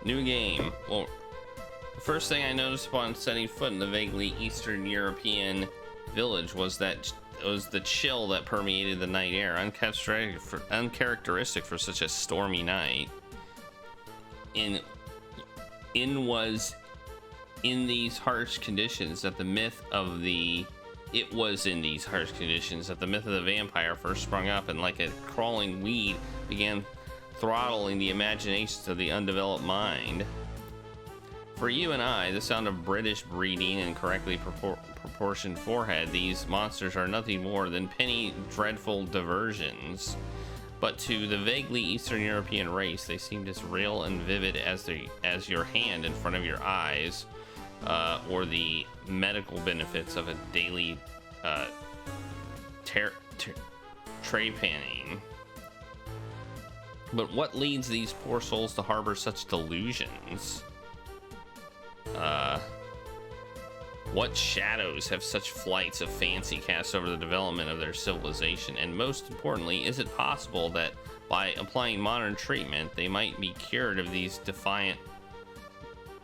New game. Well, the first thing I noticed upon setting foot in the vaguely Eastern European village was the chill that permeated the night air, uncharacteristic for such a stormy night. In these harsh conditions that the myth of the vampire first sprung up, and like a crawling weed began throttling the imaginations of the undeveloped mind. For you and I, the sound of British breeding and correctly proportioned forehead, these monsters are nothing more than penny dreadful diversions. But to the vaguely Eastern European race, they seemed as real and vivid as your hand in front of your eyes, or the medical benefits of a daily trepanning. But what leads these poor souls to harbor such delusions? What shadows have such flights of fancy cast over the development of their civilization? And most importantly, is it possible that by applying modern treatment, they might be cured of these defiant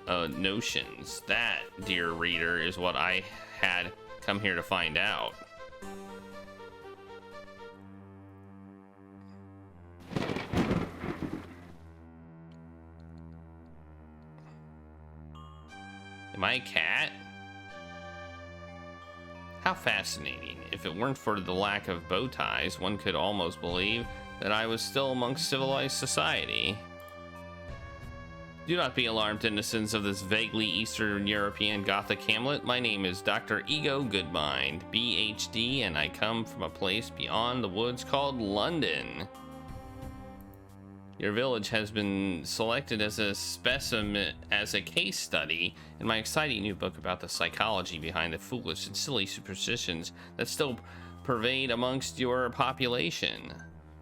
notions? That, dear reader, is what I had come here to find out. Am I a cat? How fascinating. If it weren't for the lack of bow ties, one could almost believe that I was still amongst civilized society. Do not be alarmed, innocents of this vaguely Eastern European Gothic hamlet. My name is Dr. Ego Goodmind, BHD, and I come from a place beyond the woods called London. Your village has been selected as a specimen, as a case study in my exciting new book about the psychology behind the foolish and silly superstitions that still pervade amongst your population.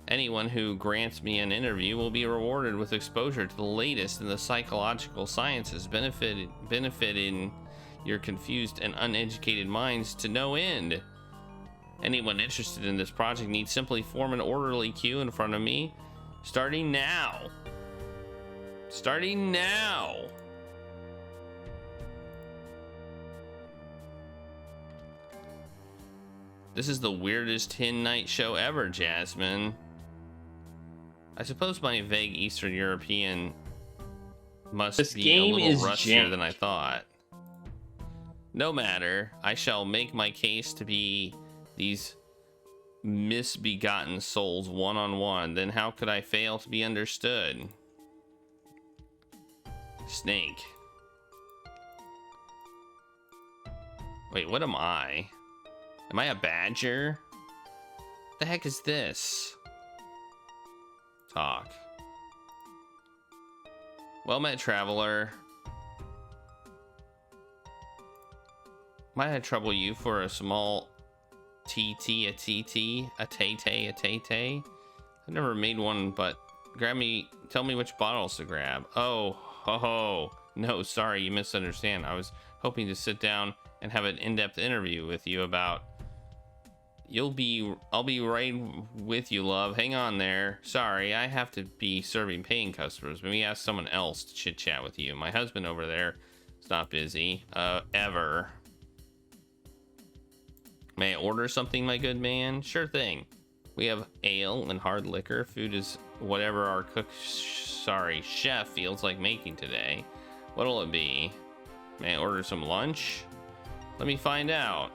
Anyone who grants me an interview will be rewarded with exposure to the latest in the psychological sciences, benefiting your confused and uneducated minds to no end. Anyone interested in this project needs simply form an orderly queue in front of me. Starting now. Starting now. This is the weirdest Hen Night show ever, Jasmine. I suppose my vague Eastern European must be a little rustier than I thought. No matter, I shall make my case to be these misbegotten souls one-on-one. Then how could I fail to be understood? Snake. Wait, what am I? Am I a badger? What the heck is this? Talk. Well met, traveler. Might I trouble you for a small TT, a TT, a Tay-Tay, a Tay-Tay? I've never made one, but tell me which bottles to grab. Oh, ho ho. No, sorry, you misunderstand. I was hoping to sit down and have an in-depth interview with you about... I'll be right with you, love. Hang on there. Sorry, I have to be serving paying customers. Maybe ask someone else to chit-chat with you. My husband over there is not busy, ever. May I order something, my good man? Sure thing. We have ale and hard liquor. Food is whatever our chef feels like making today. What'll it be? May I order some lunch? Let me find out.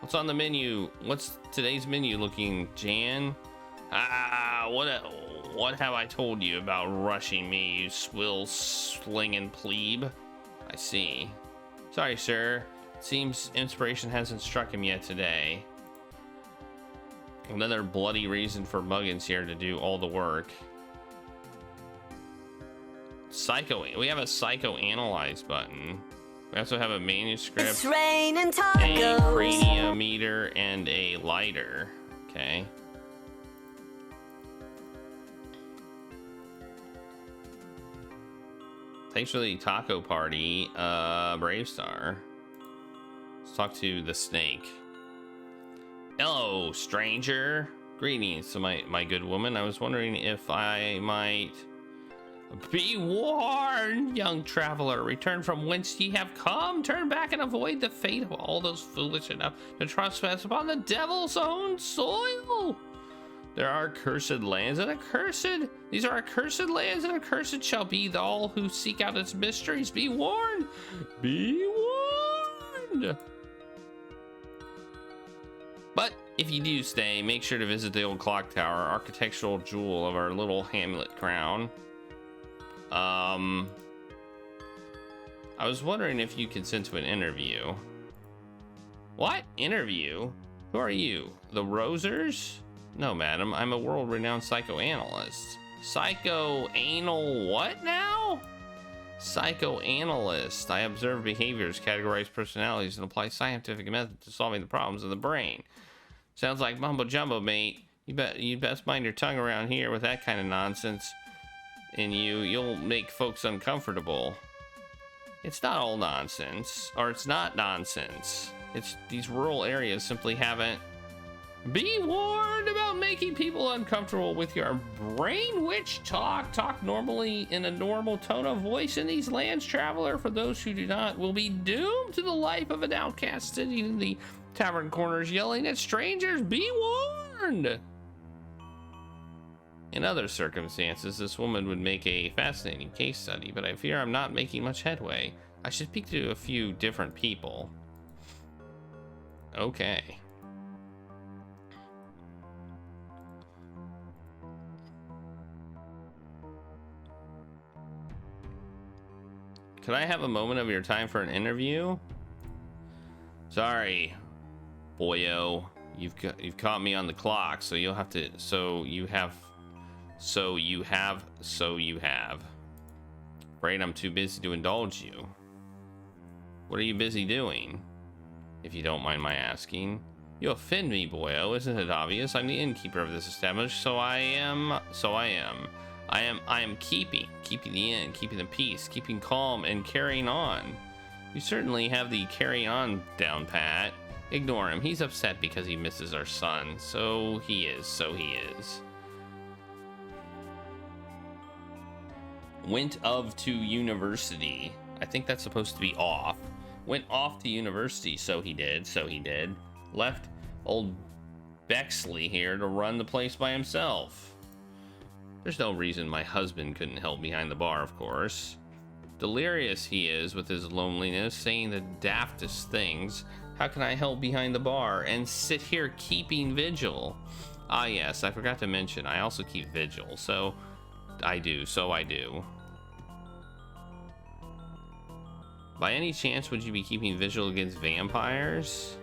What's on the menu? What's today's menu looking, Jan? What have I told you about rushing me, you swill-slinging plebe? I see. Sorry, sir. Seems inspiration hasn't struck him yet today. Another bloody reason for Muggins here to do all the work. We have a psychoanalyze button. We also have a manuscript, a craniometer, and a lighter. Okay. Thanks for the taco party, Brave Star. Let's talk to the snake. Hello, stranger. Greetings to my good woman. I was wondering if I might be warned young traveler, return from whence ye have come. Turn back and avoid the fate of all those foolish enough to trespass upon the devil's own soil. There are accursed lands and accursed. These are accursed lands and accursed shall be all who seek out its mysteries. Be warned. Be warned. But if you do stay, make sure to visit the old clock tower, architectural jewel of our little hamlet crown. I was wondering if you consent to an interview. What? Interview? Who are you? The Rosers? No, madam. I'm a world-renowned psychoanalyst. Psychoanal what now? Psychoanalyst. I observe behaviors, categorize personalities, and apply scientific methods to solving the problems of the brain. Sounds like mumbo jumbo, mate. You'd best mind your tongue around here with that kind of nonsense in you. You'll make folks uncomfortable. It's not all nonsense, or it's not nonsense. It's these rural areas simply haven't. Be warned about making people uncomfortable with your brain witch talk. Talk normally in a normal tone of voice in these lands, traveler. For those who do not, will be doomed to the life of an outcast sitting in the tavern corners yelling at strangers. Be warned. In other circumstances, this woman would make a fascinating case study, but I fear I'm not making much headway. I should speak to a few different people. Okay. Could I have a moment of your time for an interview? Sorry, boyo. You've caught me on the clock, so you'll have to. So you have. Afraid I'm too busy to indulge you. What are you busy doing? If you don't mind my asking. You offend me, boyo. Isn't it obvious? I'm the innkeeper of this establishment, so I am. I am keeping the inn, keeping the peace, keeping calm, and carrying on. You certainly have the carry on down pat. Ignore him. He's upset because he misses our son. So he is. Went of to university. I think that's supposed to be off. Went off to university. So he did. Left old Bexley here to run the place by himself. There's no reason my husband couldn't help behind the bar, of course. Delirious he is with his loneliness, saying the daftest things. How can I help behind the bar and sit here keeping vigil? Ah, yes, I forgot to mention, I also keep vigil, so I do. By any chance, would you be keeping vigil against vampires?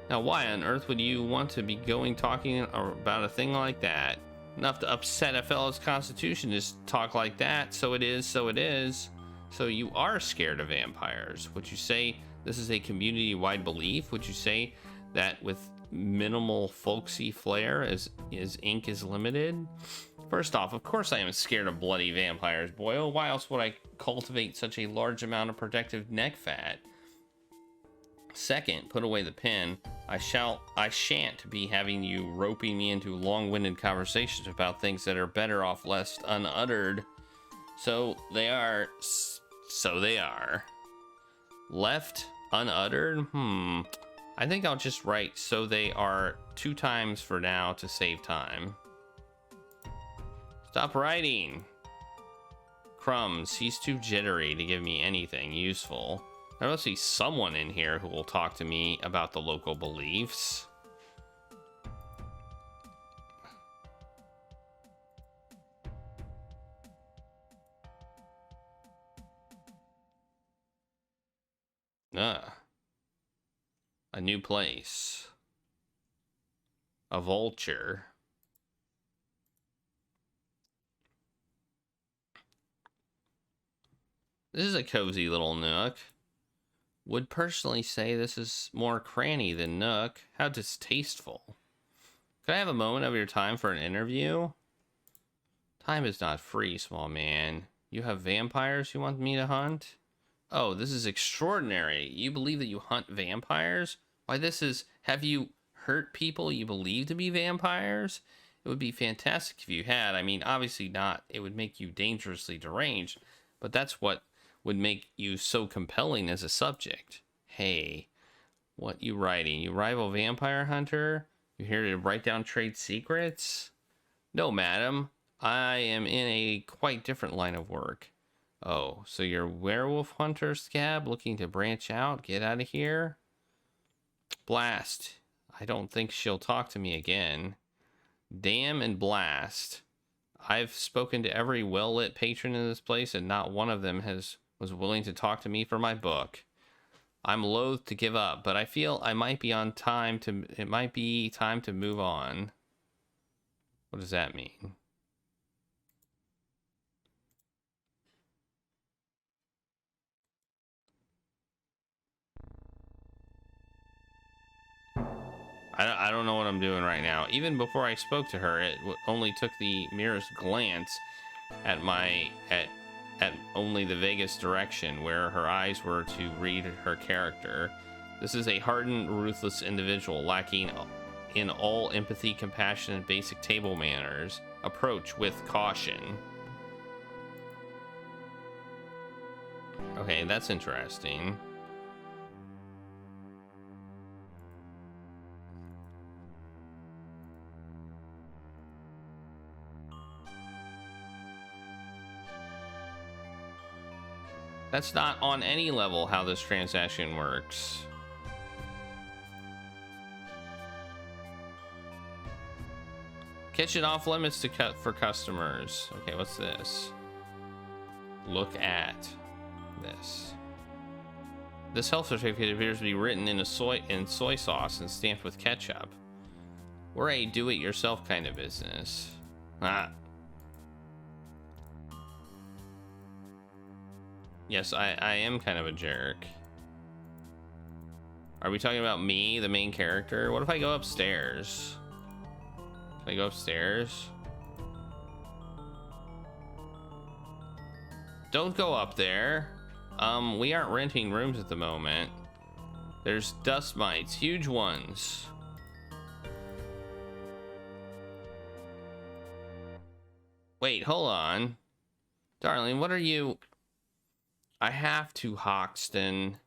Now, why on earth would you want to be talking about a thing like that? Enough to upset a fellow's constitution to talk like that. So it is. So you are scared of vampires. Would you say this is a community-wide belief? Would you say that with minimal folksy flair as ink is limited? First off, of course I am scared of bloody vampires, boyo. Why else would I cultivate such a large amount of protective neck fat? Second, put away the pen. I shan't be having you roping me into long-winded conversations about things that are better off left unuttered. So they are. Left unuttered? I think I'll just write so they are 2 times for now to save time. Stop writing. Crumbs, he's too jittery to give me anything useful. There must be someone in here who will talk to me about the local beliefs. A new place. A vulture. This is a cozy little nook. Would personally say this is more cranny than nook. How distasteful. Could I have a moment of your time for an interview? Time is not free, small man. You have vampires you want me to hunt? Oh, this is extraordinary. You believe that you hunt vampires? Why, this is... Have you hurt people you believe to be vampires? It would be fantastic if you had. I mean, obviously not. It would make you dangerously deranged. but that's what would make you so compelling as a subject. Hey, what you writing? You rival vampire hunter? You here to write down trade secrets? No, madam. I am in a quite different line of work. Oh, so you're werewolf hunter, Scab, looking to branch out? Get out of here? Blast. I don't think she'll talk to me again. Damn and blast. I've spoken to every well-lit patron in this place, and not one of them was willing to talk to me for my book. I'm loath to give up, but I feel it might be time to move on. What does that mean? I don't know what I'm doing right now. Even before I spoke to her, it only took the merest glance at only the vaguest direction where her eyes were to read her character. This is a hardened, ruthless individual lacking in all empathy, compassion, and basic table manners. Approach with caution. Okay, that's interesting. That's not on any level how this transaction works. Kitchen off limits to cut for customers. Okay, what's this? Look at this. This health certificate appears to be written in soy sauce and stamped with ketchup. We're a do-it-yourself kind of business. Yes, I am kind of a jerk. Are we talking about me, the main character? What if I go upstairs? Can I go upstairs? Don't go up there. We aren't renting rooms at the moment. There's dust mites, huge ones. Wait, hold on. Darling, what are you... I have to, Hoxton.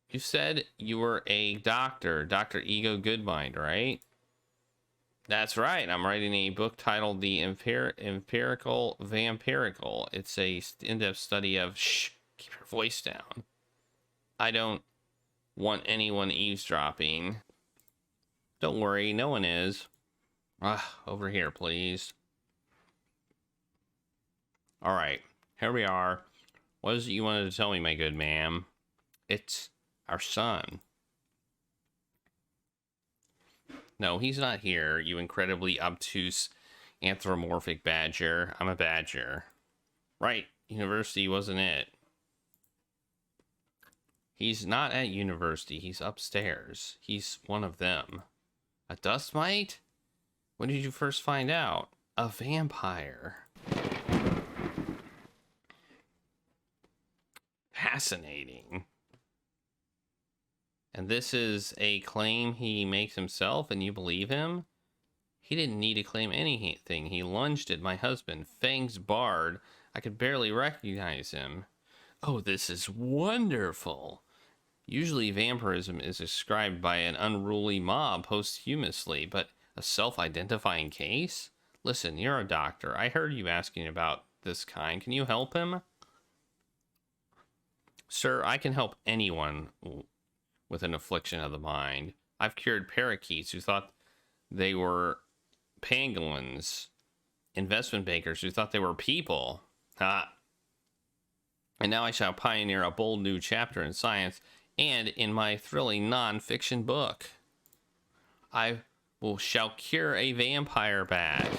You said you were a doctor, Dr. Ego Goodmind, right? That's right. I'm writing a book titled The Empirical Vampirical. It's a in-depth study of... Shh, keep your voice down. I don't want anyone eavesdropping. Don't worry, no one is. Over here, please. All right, here we are. What is it you wanted to tell me, my good ma'am? It's our son. No, he's not here, you incredibly obtuse anthropomorphic badger. I'm a badger. Right, university wasn't it. He's not at university, he's upstairs. He's one of them. A dust mite? When did you first find out? A vampire. Fascinating. And this is a claim he makes himself and you believe him? He didn't need to claim anything. He lunged at my husband, fangs barred. I could barely recognize him. Oh, this is wonderful. Usually vampirism is described by an unruly mob posthumously, but a self-identifying case? Listen, you're a doctor. I heard you asking about this kind. Can you help him? Sir, I can help anyone with an affliction of the mind. I've cured parakeets who thought they were pangolins, investment bankers who thought they were people. And now I shall pioneer a bold new chapter in science and in my thrilling non-fiction book. Shall cure a vampire bat.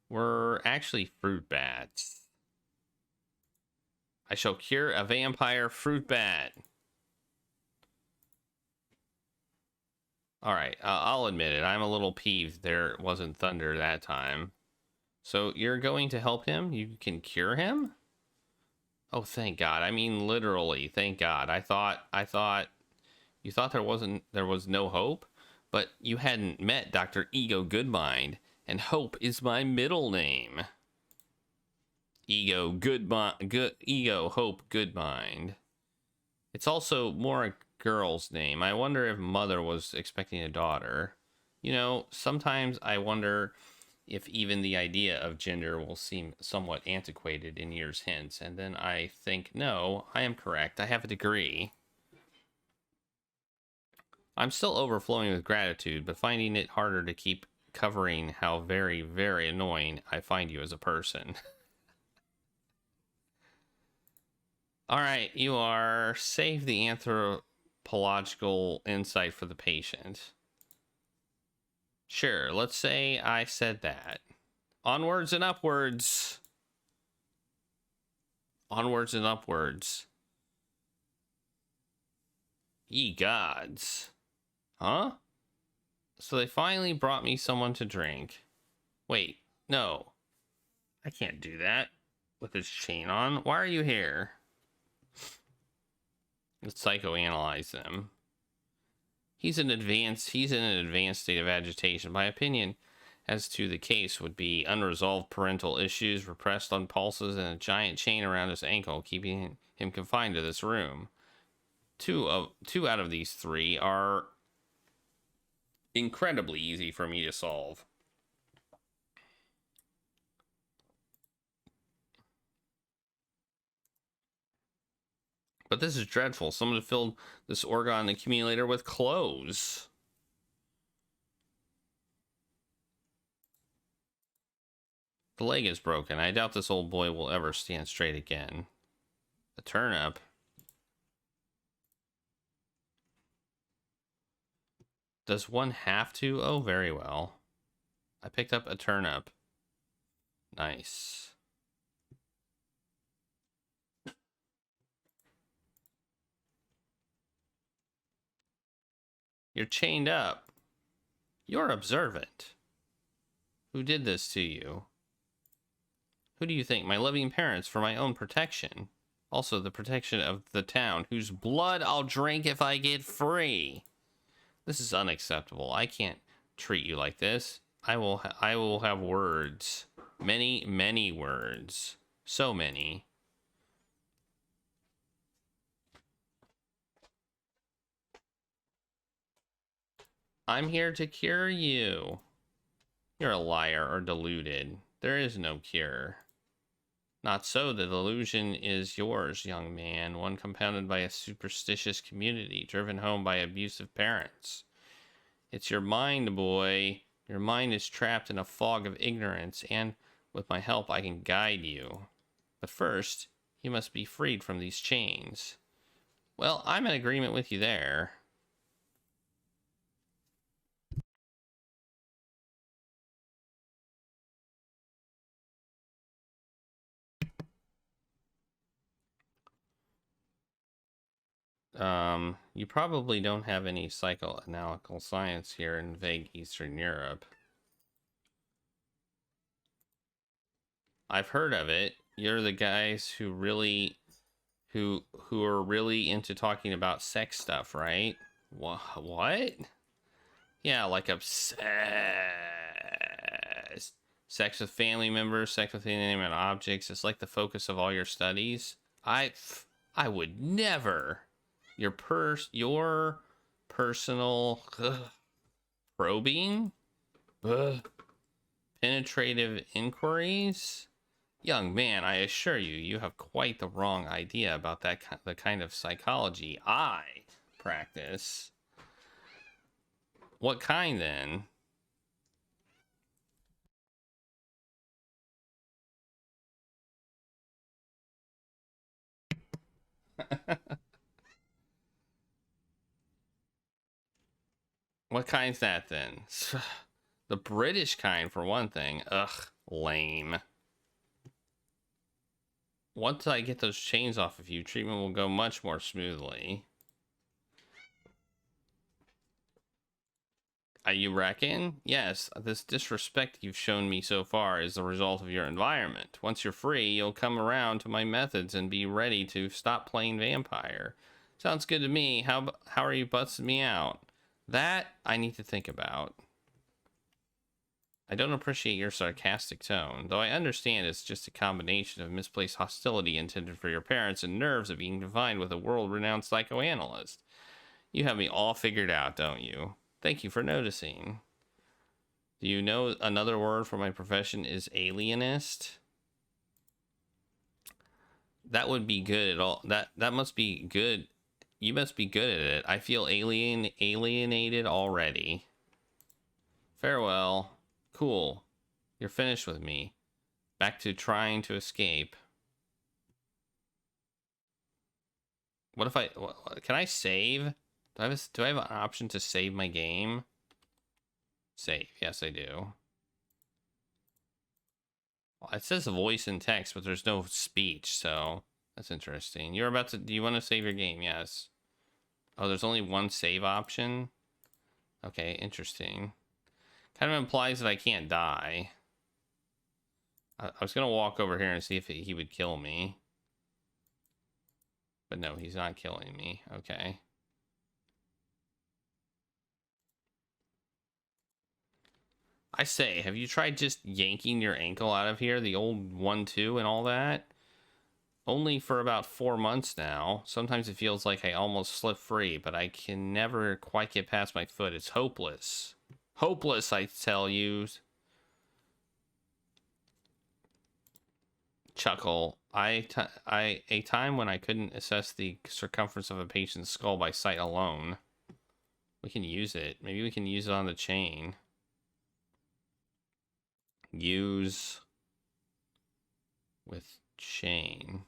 We're actually fruit bats. I shall cure a vampire fruit bat. All right, I'll admit it. I'm a little peeved there wasn't thunder that time. So you're going to help him? You can cure him? Oh, thank God. I mean, literally, thank God. I thought you thought there was no hope, But you hadn't met Dr. Ego Goodmind, and Hope is my middle name. Ego Hope Goodmind. It's also more a girl's name. I wonder if Mother was expecting a daughter. You know, sometimes I wonder if even the idea of gender will seem somewhat antiquated in years hence, and then I think, no, I am correct. I have a degree. I'm still overflowing with gratitude, but finding it harder to keep covering how very, very annoying I find you as a person. All right, you are save the anthropological insight for the patient. Sure, let's say I said that. Onwards and upwards. Onwards and upwards. Ye gods. Huh? So they finally brought me someone to drink. Wait, no. I can't do that with this chain on. Why are you here? Let's psychoanalyze them. He's in an advanced state of agitation. My opinion as to the case would be unresolved parental issues, repressed impulses, and a giant chain around his ankle, keeping him confined to this room. Two out of these three are incredibly easy for me to solve. But this is dreadful. Someone filled this orgon accumulator with clothes. The leg is broken. I doubt this old boy will ever stand straight again. The turnip. Does one have to? Oh, very well. I picked up a turnip. Nice. You're chained up. You're observant. Who did this to you? Who do you think? My loving parents, for my own protection. Also the protection of the town, whose blood I'll drink if I get free. This is unacceptable. I can't treat you like this. I will have words. Many, many words. So many. I'm here to cure you. You're a liar or deluded. There is no cure. Not so. The delusion is yours, young man, one compounded by a superstitious community, driven home by abusive parents. It's your mind, boy. Your mind is trapped in a fog of ignorance, and with my help, I can guide you. But first, you must be freed from these chains. Well, I'm in agreement with you there. You probably don't have any psychoanalytical science here in vague Eastern Europe. I've heard of it. You're the guys who really, who are really into talking about sex stuff, right? What? Yeah, like obsessed. Sex with family members, sex with inanimate objects. It's like the focus of all your studies. I would never. Your personal probing, penetrative inquiries. Young man, I assure you, you have quite the wrong idea about the kind of psychology I practice. What kind, then? What kind's that, then? The British kind, for one thing. Ugh, lame. Once I get those chains off of you, treatment will go much more smoothly. You reckon? Yes, this disrespect you've shown me so far is the result of your environment. Once you're free, you'll come around to my methods and be ready to stop playing vampire. Sounds good to me. How are you busting me out? That I need to think about. I don't appreciate your sarcastic tone, though I understand it's just a combination of misplaced hostility intended for your parents and nerves of being confined with a world-renowned psychoanalyst. You have me all figured out, don't you? Thank you for noticing. Do you know another word for my profession is alienist? That would be good at all. That must be good. You must be good at it. I feel alienated already. Farewell. Cool. You're finished with me. Back to trying to escape. What if I... Can I save? Do I have an option to save my game? Save. Yes, I do. Well, it says voice and text, but there's no speech, so... That's interesting. You're about to... Do you want to save your game? Yes. Oh, there's only one save option? Okay, interesting. Kind of implies that I can't die. I was going to walk over here and see if he would kill me. But no, he's not killing me. Okay. I say, have you tried just yanking your ankle out of here? The old 1-2 and all that? Only for about 4 months now. Sometimes it feels like I almost slip free, but I can never quite get past my foot. It's hopeless. Hopeless, I tell you. Chuckle. A time when I couldn't assess the circumference of a patient's skull by sight alone. We can use it. Maybe we can use it on the chain. Use with chain.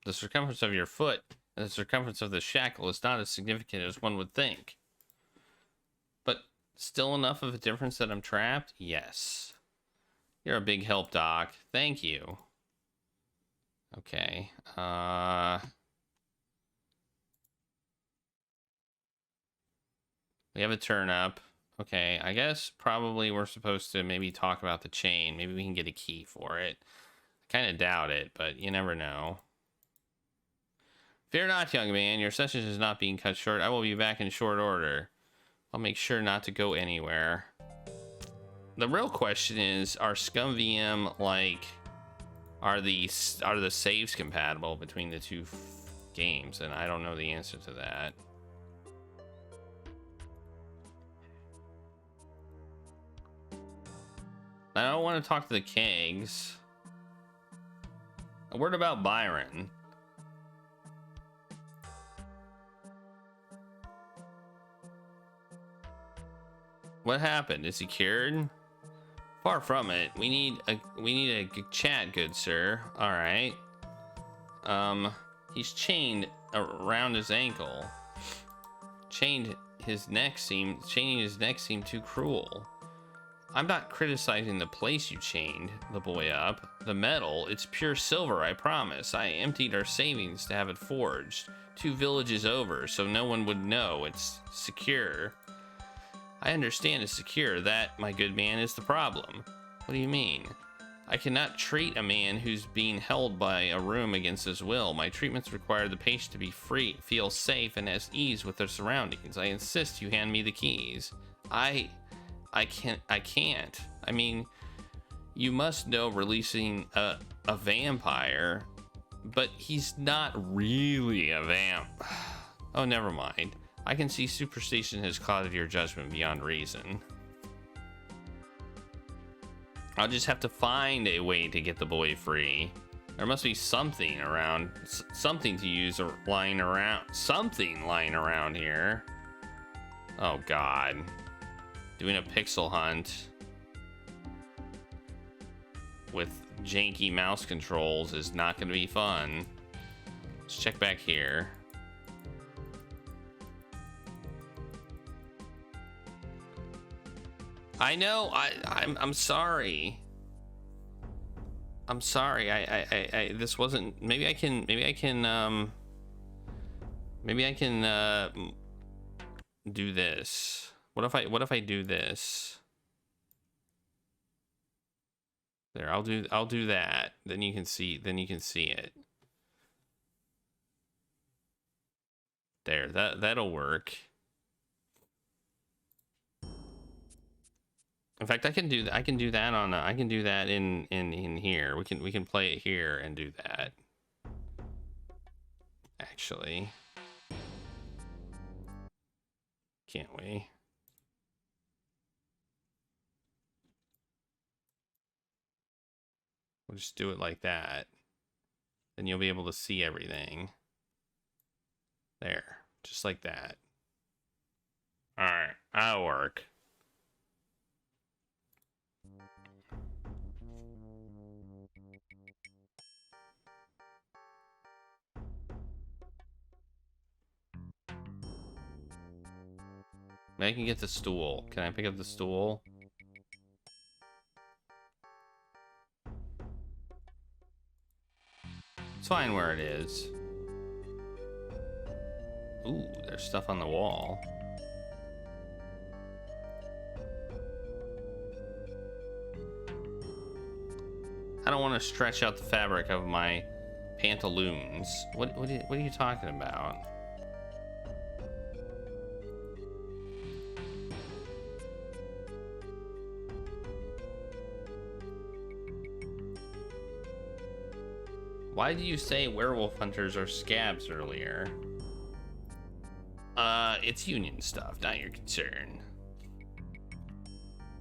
The circumference of your foot and the circumference of the shackle is not as significant as one would think. But still enough of a difference that I'm trapped? Yes. You're a big help, Doc. Thank you. Okay. We have a turn up. Okay, I guess probably we're supposed to maybe talk about the chain. Maybe we can get a key for it. I kind of doubt it, but you never know. Fear not, young man. Your session is not being cut short. I will be back in short order. I'll make sure not to go anywhere. The real question is, are Scum VM, like, are the saves compatible between the two games? And I don't know the answer to that. I don't want to talk to the kegs. A word about Byron. What happened? Is he cured? Far from it. We need a chat, good sir. All right. He's chained around his ankle. Chaining his neck seemed too cruel. I'm not criticizing the place you chained the boy up. The metal, it's pure silver, I promise. I emptied our savings to have it forged. 2 villages over, so no one would know. It's secure. I understand it's secure. That, my good man, is the problem. What do you mean? I cannot treat a man who's being held by a room against his will. My treatments require the patient to be free, feel safe, and at ease with their surroundings. I insist you hand me the keys. I can't. I mean, you must know releasing a vampire, but he's not really a vamp. Oh, never mind. I can see superstition has clouded your judgment beyond reason. I'll just have to find a way to get the boy free. There must be something around, something to use or lying around, something lying around here. Oh God. Doing a pixel hunt with janky mouse controls is not going to be fun. Let's check back here. I know. I'm sorry. I'm sorry. I this wasn't. Maybe I can do this. What if I do this? There, I'll do that. Then you can see it. There, that'll work. In fact, I can do that. I can do that on. I can do that in here. We can play it here and do that. Actually, can't we? We'll just do it like that. Then you'll be able to see everything. There, just like that. All right, that'll work. I can get the stool. Can I pick up the stool? It's fine where it is. Ooh, there's stuff on the wall. I don't want to stretch out the fabric of my pantaloons. What are you talking about? Why did you say werewolf hunters are scabs earlier? It's union stuff, not your concern.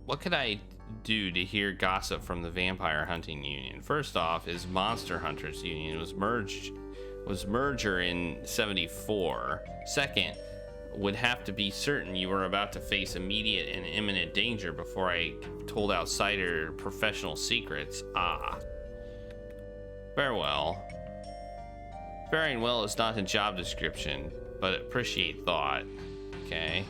What could I do to hear gossip from the vampire hunting union? First off, is Monster Hunters Union was merger in 74. Second, would have to be certain you were about to face immediate and imminent danger before I told outsider professional secrets. Ah. Farewell. Faring well is not a job description, but appreciate thought. Okay.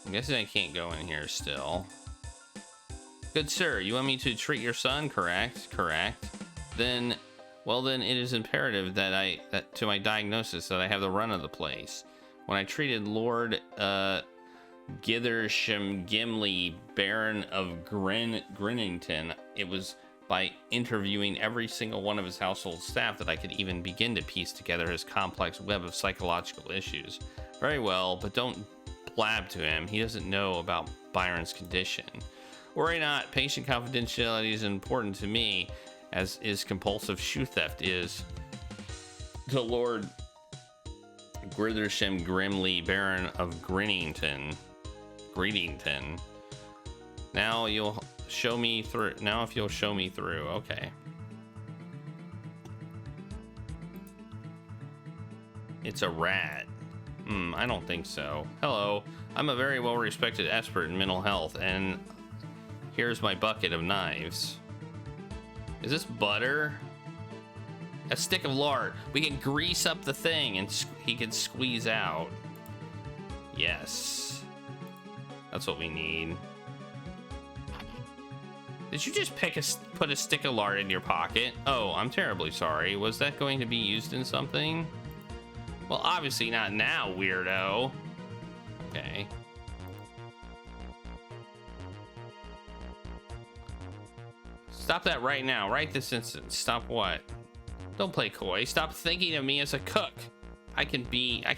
I'm guessing I can't go in here still. Good sir, you want me to treat your son? Correct. Then, well then, it is imperative that to my diagnosis that I have the run of the place. When I treated Lord Githersham Gimli, Baron of Grinnington, it was by interviewing every single one of his household staff that I could even begin to piece together his complex web of psychological issues. Very well, but don't blab to him. He doesn't know about Byron's condition. Worry not, patient confidentiality is important to me, as is compulsive shoe theft is to Lord Grithersham Grimley, Baron of Grinnington. Now you'll show me through. Now if you'll show me through, okay. It's a rat. I don't think so. Hello, I'm a very well-respected expert in mental health, and here's my bucket of knives. Is this butter? A stick of lard. We can grease up the thing and he can squeeze out. Yes. That's what we need. Did you just put a stick of lard in your pocket? Oh, I'm terribly sorry. Was that going to be used in something? Well, obviously not now, weirdo. Okay. Stop that right now, right this instant. Stop what? Don't play coy. Stop thinking of me as a cook. I can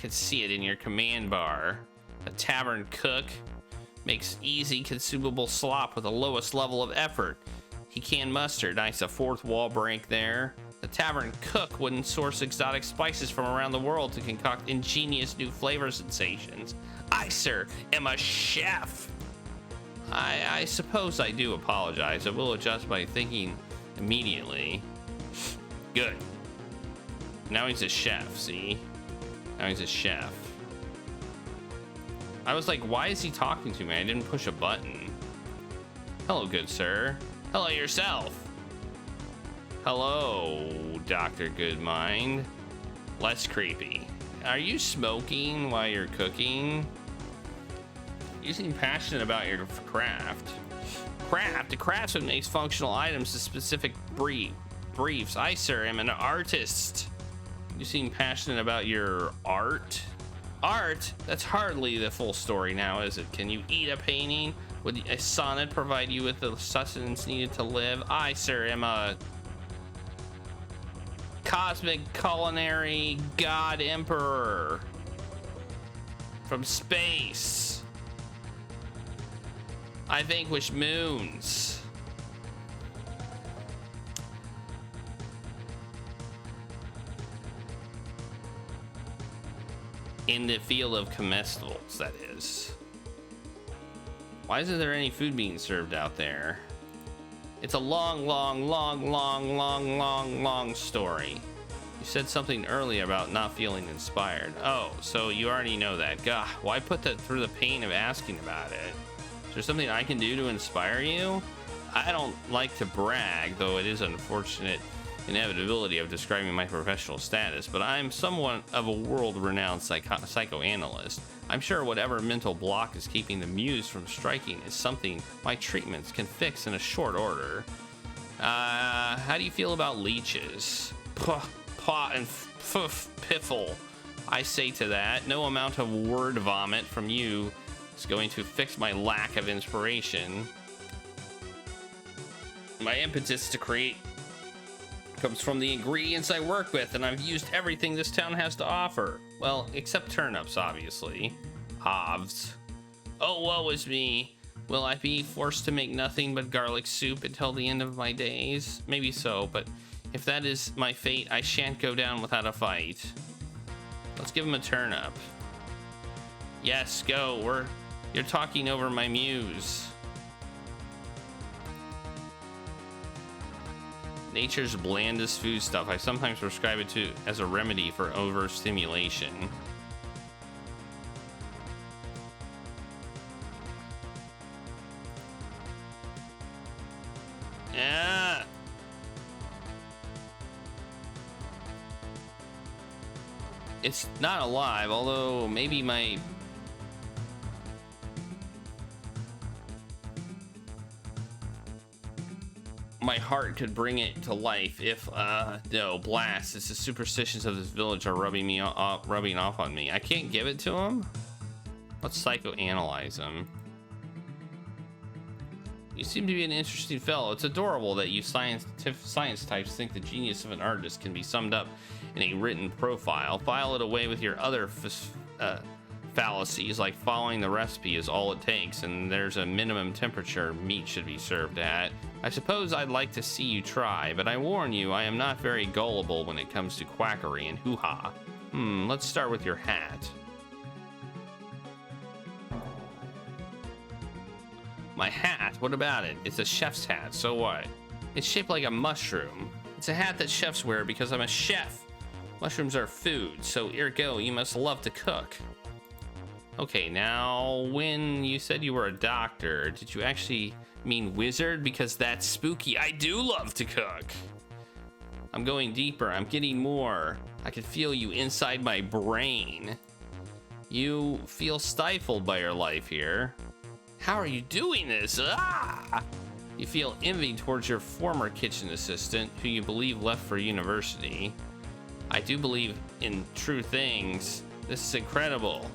see it in your command bar. A tavern cook makes easy consumable slop with the lowest level of effort. He can muster. Nice, a fourth wall break there. The tavern cook wouldn't source exotic spices from around the world to concoct ingenious new flavor sensations. I, sir, am a chef. I suppose I do apologize. I will adjust my thinking immediately. Good. Now he's a chef, see? Now he's a chef. I was like, why is he talking to me? I didn't push a button. Hello, good sir. Hello yourself. Hello, Dr. Goodmind. Less creepy. Are you smoking while you're cooking? You seem passionate about your craft. Craft? A craftsman makes functional items to specific briefs. I, sir, am an artist. You seem passionate about your art. Art? That's hardly the full story now, is it? Can you eat a painting? Would a sonnet provide you with the sustenance needed to live? I, sir, am a cosmic culinary god emperor from space. I vanquish moons. In the field of comestibles, that is. Why isn't there any food being served out there? It's a long story. You said something earlier about not feeling inspired. Oh, so you already know that. Gah, why put that through the pain of asking about it? Is there something I can do to inspire you? I don't like to brag, though it is unfortunate inevitability of describing my professional status, but I'm somewhat of a world-renowned psychoanalyst. I'm sure whatever mental block is keeping the muse from striking is something my treatments can fix in a short order. How do you feel about leeches? Paw and piffle. I say to that, no amount of word vomit from you is going to fix my lack of inspiration. My impetus to create comes from the ingredients I work with, and I've used everything this town has to offer. Well, except turnips, obviously. Halves. Oh, woe is me. Will I be forced to make nothing but garlic soup until the end of my days? Maybe so, but if that is my fate, I shan't go down without a fight. Let's give him a turnip. Yes, go. You're talking over my muse. Nature's blandest food stuff. I sometimes prescribe it to as a remedy for overstimulation. Yeah. It's not alive, although maybe my heart could bring it to life if no, blast, it's the superstitions of this village are rubbing off on me. I can't give it to him. Let's psychoanalyze him. You seem to be an interesting fellow. It's adorable that you science types think the genius of an artist can be summed up in a written profile. File it away with your other fallacies, like following the recipe is all it takes, and there's a minimum temperature meat should be served at. I suppose I'd like to see you try, but I warn you, I am not very gullible when it comes to quackery and hoo-ha. Let's start with your hat. My hat? What about it? It's a chef's hat, so what? It's shaped like a mushroom. It's a hat that chefs wear because I'm a chef. Mushrooms are food, so ergo, you must love to cook. Okay, now, when you said you were a doctor, did you actually mean wizard? Because that's spooky. I do love to cook. I'm going deeper. I'm getting more. I can feel you inside my brain. You feel stifled by your life here. How are you doing this? Ah! You feel envy towards your former kitchen assistant, who you believe left for university. I do believe in true things. This is incredible.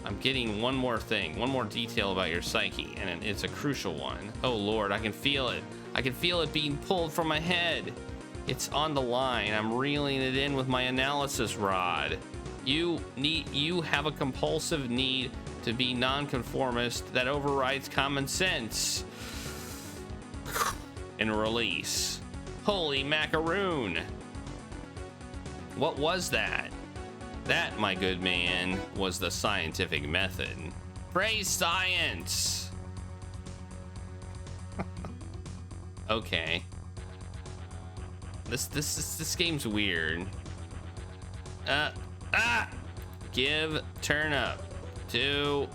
I'm getting one more thing, one more detail about your psyche, and it's a crucial one. Oh Lord, I can feel it. I can feel it being pulled from my head. It's on the line. I'm reeling it in with my analysis rod. You have a compulsive need to be nonconformist that overrides common sense. And release. Holy macaroon. What was that? That, my good man, was the scientific method. Praise science! Okay. This game's weird. Give turnip to...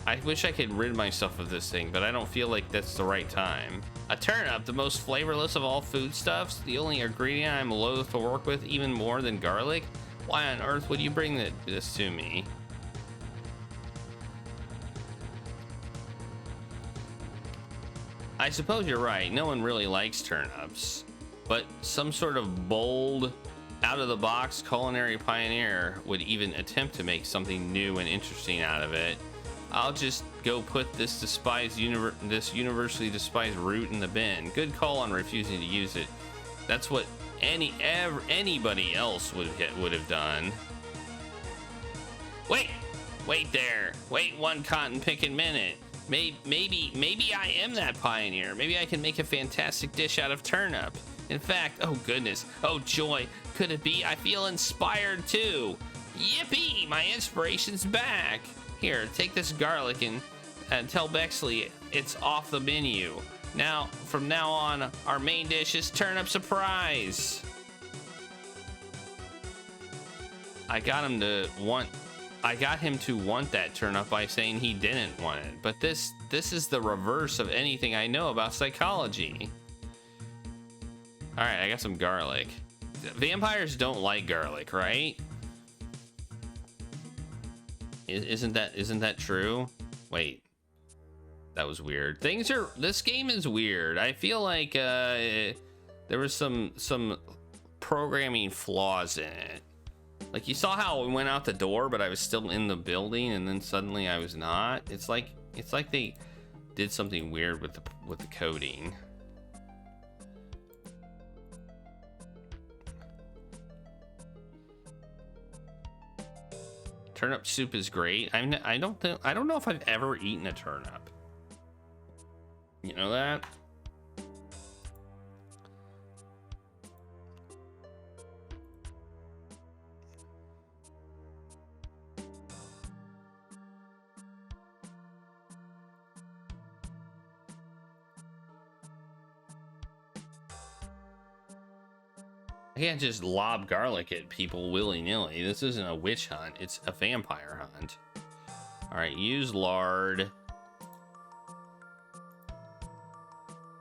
I wish I could rid myself of this thing, but I don't feel like that's the right time. A turnip, the most flavorless of all foodstuffs, the only ingredient I'm loath to work with even more than garlic? Why on earth would you bring this to me? I suppose you're right, no one really likes turnips, but some sort of bold out of the box culinary pioneer would even attempt to make something new and interesting out of it. I'll just go put this universally despised root in the bin. Good call on refusing to use it. That's what anybody else would have done. Wait there. Wait one cotton picking minute. Maybe I am that pioneer. Maybe I can make a fantastic dish out of turnip. In fact, oh goodness, oh joy, could it be? I feel inspired too. Yippee, my inspiration's back. Here, take this garlic and tell Bexley it's off the menu. Now, from now on, our main dish is turnip surprise. I got him to want that turnip by saying he didn't want it. But this is the reverse of anything I know about psychology. All right, I got some garlic. Vampires don't like garlic, right? Isn't that true? Wait, that was weird. This game is weird. I feel like there was some programming flaws in it. Like, you saw how we went out the door, but I was still in the building, and then suddenly I was not. It's like they did something weird with the coding. Turnip soup is great. I don't know if I've ever eaten a turnip. You know that? I can't just lob garlic at people willy-nilly. This isn't a witch hunt, it's a vampire hunt. All right, use lard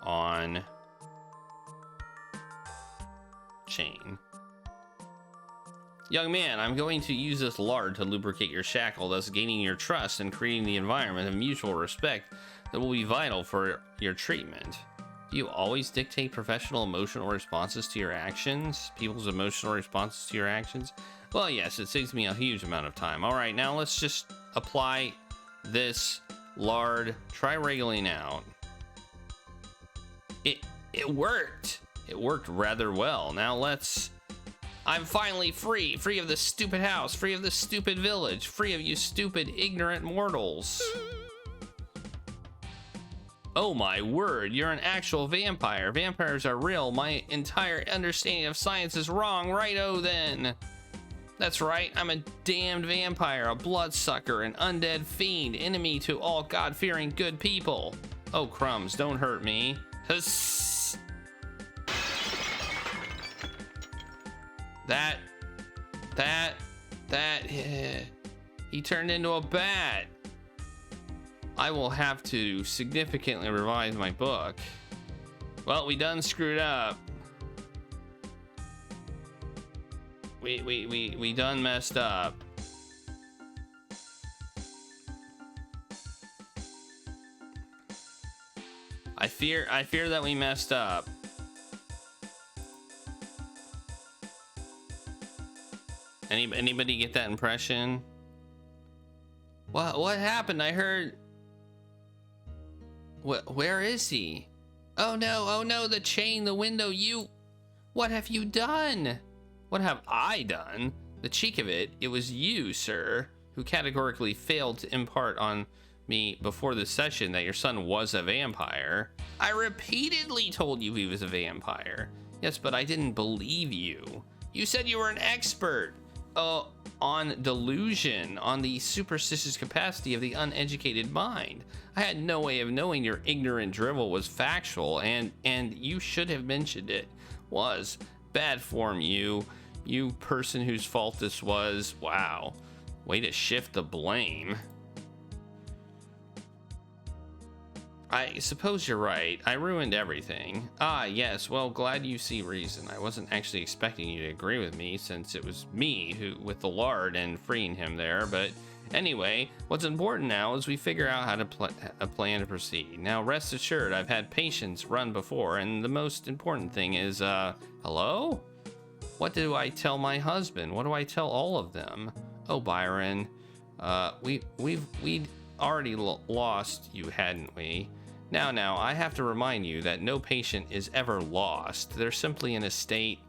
on chain. Young man, I'm going to use this lard to lubricate your shackle, thus gaining your trust and creating the environment of mutual respect that will be vital for your treatment. Do you always dictate professional emotional responses to your actions? People's emotional responses to your actions? Well, yes, it saves me a huge amount of time. All right, now let's just apply this lard. Try wriggling out. It worked. It worked rather well. Now I'm finally free of this stupid house, free of this stupid village, free of you stupid, ignorant mortals. Oh my word, you're an actual vampire. Vampires are real. My entire understanding of science is wrong. Righto then. That's right, I'm a damned vampire, a bloodsucker, an undead fiend, enemy to all God-fearing good people. Oh crumbs, don't hurt me. Hiss. He turned into a bat. I will have to significantly revise my book. Well, we done screwed up. We done messed up. I fear that we messed up. Anybody get that impression? What happened? I heard. Where is he? Oh no, the chain, the window, what have you done? What have I done? The cheek of it, it was you, sir, who categorically failed to impart on me before the session that your son was a vampire. I repeatedly told you he was a vampire. Yes, but I didn't believe you. You said you were an expert on delusion, on the superstitious capacity of the uneducated mind. I had no way of knowing your ignorant drivel was factual, and you should have mentioned it. Was bad form, you person whose fault this was. Wow, way to shift the blame. I suppose you're right. I ruined everything. Ah, yes. Well, glad you see reason. I wasn't actually expecting you to agree with me, since it was me who, with the lard and freeing him there. But anyway, what's important now is we figure out how to plan to proceed. Now, rest assured, I've had patients run before, and the most important thing is, hello? What do I tell my husband? What do I tell all of them? Oh, Byron, we'd already lost you, hadn't we? Now, I have to remind you that no patient is ever lost. They're simply in a state.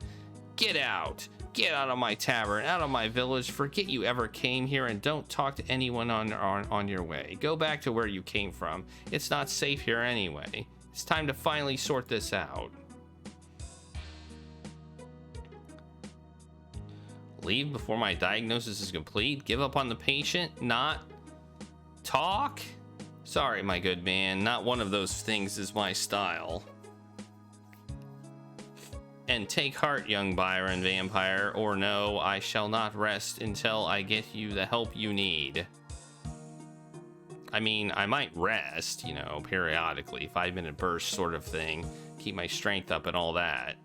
Get out! Get out of my tavern, out of my village. Forget you ever came here, and don't talk to anyone on your way. Go back to where you came from. It's not safe here anyway. It's time to finally sort this out. Leave before my diagnosis is complete? Give up on the patient? Not talk? Sorry, my good man. Not one of those things is my style. And take heart, young Byron Vampire, or no, I shall not rest until I get you the help you need. I mean, I might rest, you know, periodically, 5-minute burst sort of thing, keep my strength up and all that.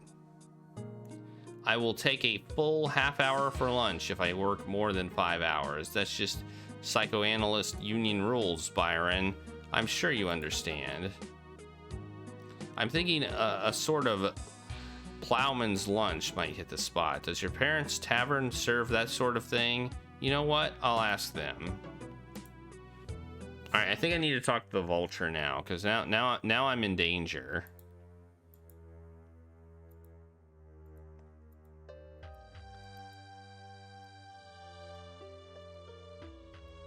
I will take a full half hour for lunch if I work more than 5 hours. That's just psychoanalyst union rules, Byron. I'm sure you understand. I'm thinking a sort of plowman's lunch might hit the spot. Does your parents' tavern serve that sort of thing? You know what? I'll ask them. All right, I think I need to talk to the vulture now, because now I'm in danger.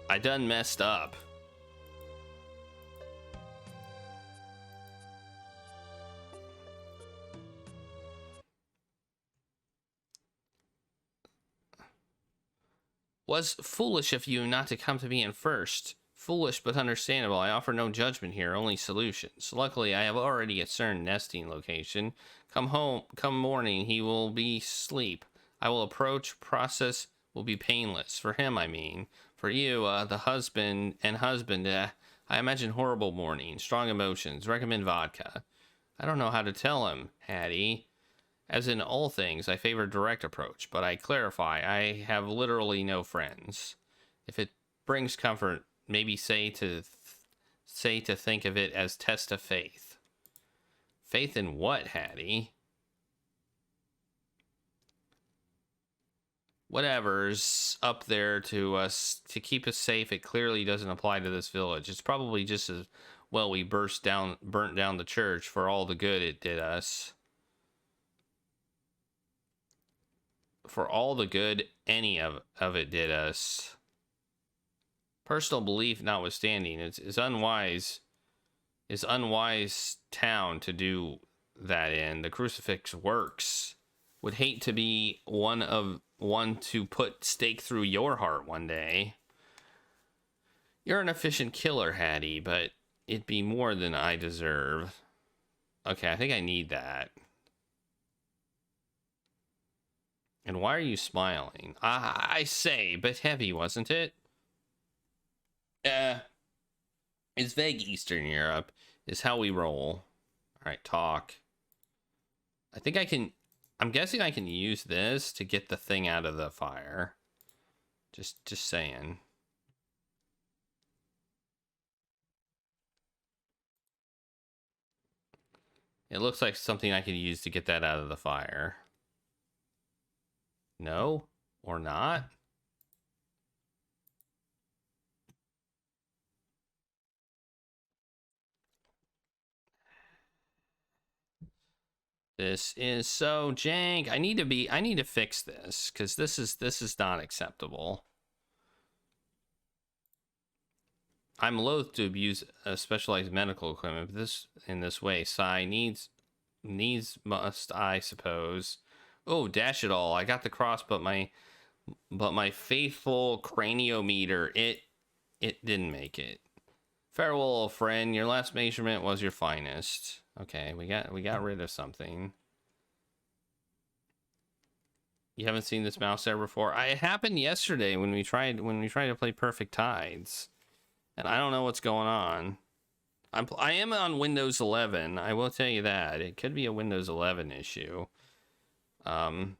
I done messed up. Was foolish of you not to come to me in first. Foolish but understandable. I offer no judgment here, only solutions. Luckily, I have already discerned nesting location. Come morning, he will be asleep. I will approach, process will be painless. For him, I mean. For you, the husband, I imagine horrible morning, strong emotions, recommend vodka. I don't know how to tell him, Hattie. As in all things, I favor direct approach, but I clarify, I have literally no friends. If it brings comfort, maybe say to think of it as test of faith. Faith in what, Hattie? Whatever's up there to us to keep us safe, it clearly doesn't apply to this village. It's probably just as well we burnt down the church for all the good it did us. For all the good any of it did us. Personal belief notwithstanding, it's unwise town to do that in. The crucifix works. Would hate to be one to put stake through your heart one day. You're an efficient killer, Hattie, but it'd be more than I deserve. Okay, I think I need that. And why are you smiling? I say, bit heavy, wasn't it? It's vague Eastern Europe is how we roll. All right, talk. I think I'm guessing I can use this to get the thing out of the fire. Just saying. It looks like something I could use to get that out of the fire. No? Or not? This is so jank. I need to fix this, because this is not acceptable. I'm loath to abuse specialized medical equipment, but in this way, sigh, needs must, I suppose. Oh, dash it all. I got the cross, but my faithful craniometer, it didn't make it. Farewell, friend. Your last measurement was your finest. Okay, we got rid of something. You haven't seen this mouse there before? It happened yesterday when we tried to play Perfect Tides. And I don't know what's going on. I am on Windows 11. I will tell you that. It could be a Windows 11 issue. The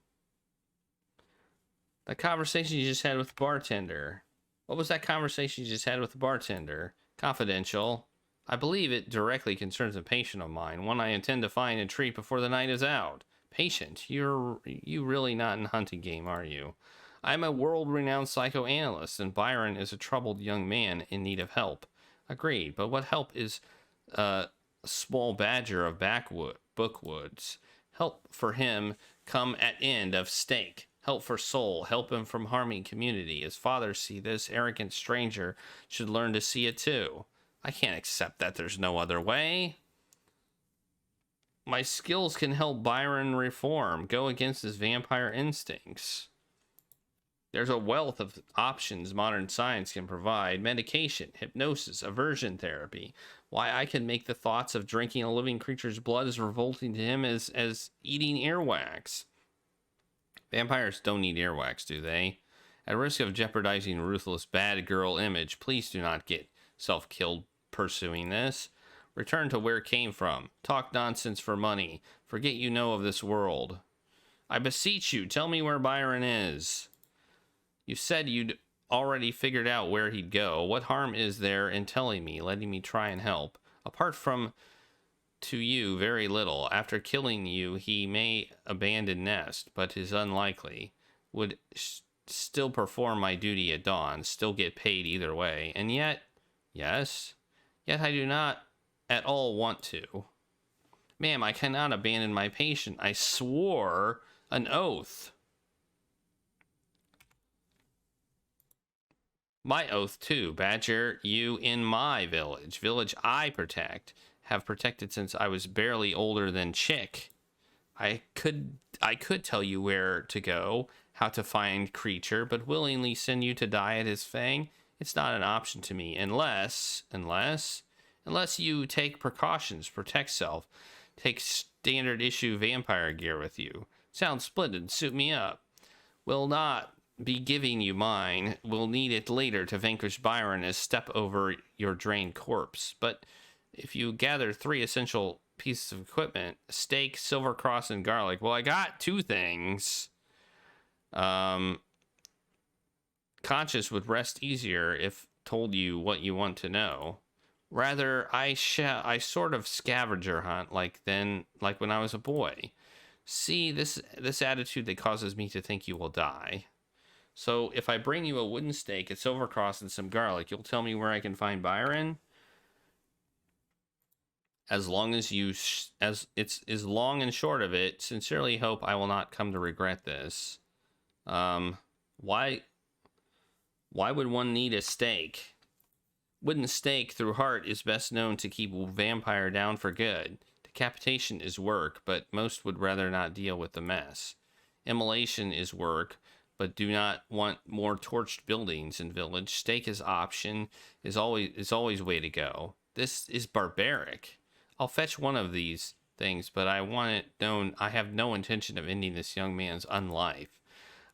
conversation you just had with the bartender. What was that conversation you just had with the bartender? Confidential. I believe it directly concerns a patient of mine, one I intend to find and treat before the night is out. Patient, you really not in hunting game, are you? I'm a world-renowned psychoanalyst, and Byron is a troubled young man in need of help. Agreed, but what help is a small badger of bookwoods? Help for him come at end of stake. Help for soul. Help him from harming community. His fathers see this arrogant stranger should learn to see it too. I can't accept that there's no other way. My skills can help Byron reform, go against his vampire instincts. There's a wealth of options modern science can provide. Medication, hypnosis, aversion therapy. Why, I can make the thoughts of drinking a living creature's blood as revolting to him as eating earwax. Vampires don't need earwax, do they? At risk of jeopardizing ruthless bad girl image, please do not get self-killed pursuing this. Return to where it came from. Talk nonsense for money. Forget you know of this world. I beseech you, tell me where Byron is. You said you'd already figured out where he'd go. What harm is there in telling me, letting me try and help? Apart from to you, very little. After killing you, he may abandon nest, but is unlikely. Would still perform my duty at dawn, still get paid either way. And yet, yes, yet I do not at all want to. Ma'am, I cannot abandon my patient. I swore an oath. My oath too, Badger, you in my village I protect, have protected since I was barely older than Chick. I could tell you where to go, how to find creature, but willingly send you to die at his fang, it's not an option to me, unless you take precautions, protect self, take standard issue vampire gear with you. Sounds splendid, suit me up. Will not be giving you mine. Will need it later to vanquish Byron as step over your drained corpse. But if you gather 3 essential pieces of equipment, steak, silver cross, and garlic. Well, I got 2 things. Conscious would rest easier if told you what you want to know. Rather, I sort of scavenger hunt like when I was a boy. See, this attitude that causes me to think you will die. So if I bring you a wooden stake, a silver cross, and some garlic, you'll tell me where I can find Byron? As long as as long and short of it, sincerely hope I will not come to regret this. Why would one need a stake? Wooden stake through heart is best known to keep vampire down for good. Decapitation is work, but most would rather not deal with the mess. Immolation is work, but do not want more torched buildings in village. Stake as option is always way to go. This is barbaric. I'll fetch one of these things, but I want it known I have no intention of ending this young man's unlife.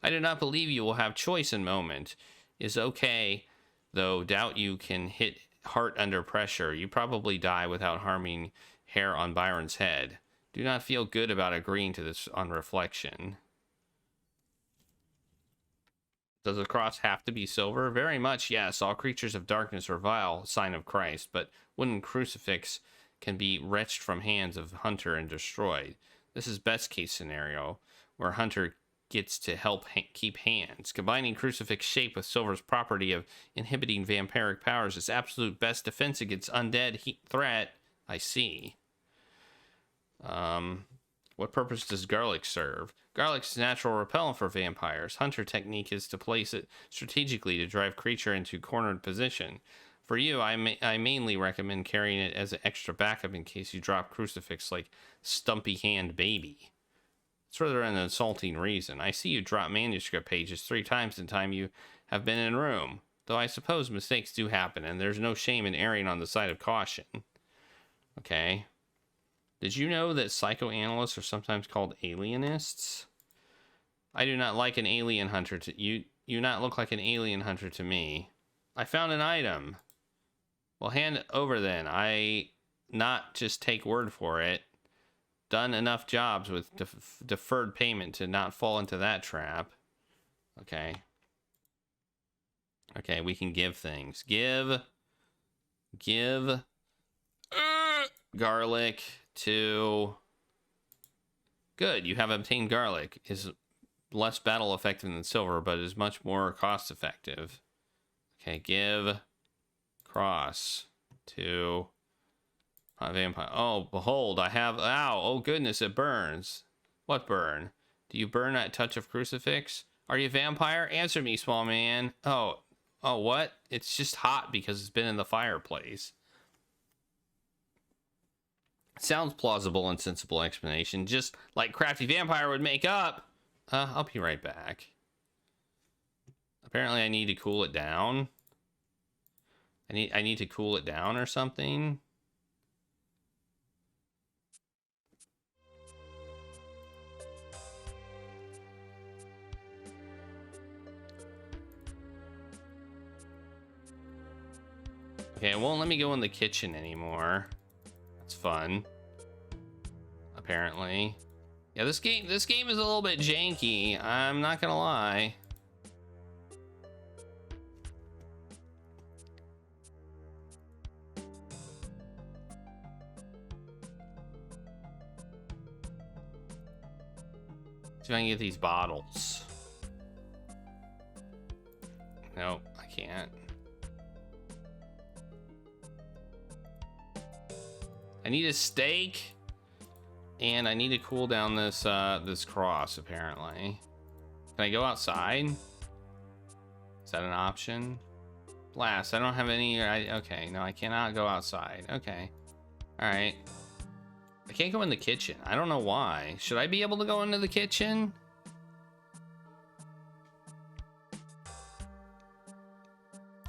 I do not believe you will have choice in moment. Is okay, though doubt you can hit heart under pressure. You probably die without harming hair on Byron's head. Do not feel good about agreeing to this on reflection. Does the cross have to be silver? Very much, yes. All creatures of darkness are vile, sign of Christ, but wooden crucifix can be wrenched from hands of hunter and destroyed. This is best case scenario, where hunter gets to help keep hands. Combining crucifix shape with silver's property of inhibiting vampiric powers is absolute best defense against undead threat. I see. What purpose does garlic serve? Garlic's natural repellent for vampires. Hunter technique is to place it strategically to drive creature into cornered position. For you, I mainly recommend carrying it as an extra backup in case you drop crucifix like stumpy hand baby. It's rather an insulting reason. I see you drop manuscript pages 3 times in time you have been in room, though I suppose mistakes do happen, and there's no shame in erring on the side of caution. Okay. Did you know that psychoanalysts are sometimes called alienists? I do not like an alien hunter to you. You not look like an alien hunter to me. I found an item. Well, hand it over then. I not just take word for it. Done enough jobs with deferred payment to not fall into that trap. Okay. Okay, we can give things. Give garlic to Good, you have obtained garlic. Is less battle effective than silver, but is much more cost effective. Okay, give cross to vampire. Oh, behold, I have. Ow! Oh goodness, it burns. What burn? Do you burn at touch of crucifix? Are you a vampire? Answer me, small man. Oh, what? It's just hot because it's been in the fireplace. Sounds plausible and sensible explanation, just like crafty vampire would make up. I'll be right back. Apparently I need to cool it down. I need to cool it down or something. Okay, it won't let me go in the kitchen anymore. That's fun. Apparently. Yeah, this game is a little bit janky. I'm not gonna lie. See if I can get these bottles. Nope, I can't. I need a steak, and I need to cool down this this cross. Apparently, can I go outside? Is that an option? Blast! I don't have any. Okay, no, I cannot go outside. Okay, all right. I can't go in the kitchen. I don't know why. Should I be able to go into the kitchen?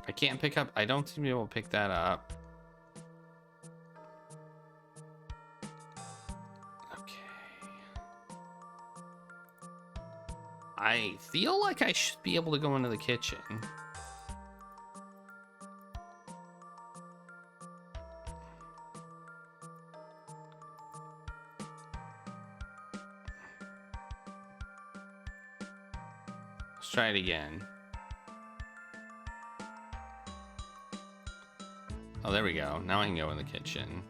I can't pick up. I don't seem to be able to pick that up. I feel like I should be able to go into the kitchen. Let's try it again. Oh, there we go. Now I can go in the kitchen.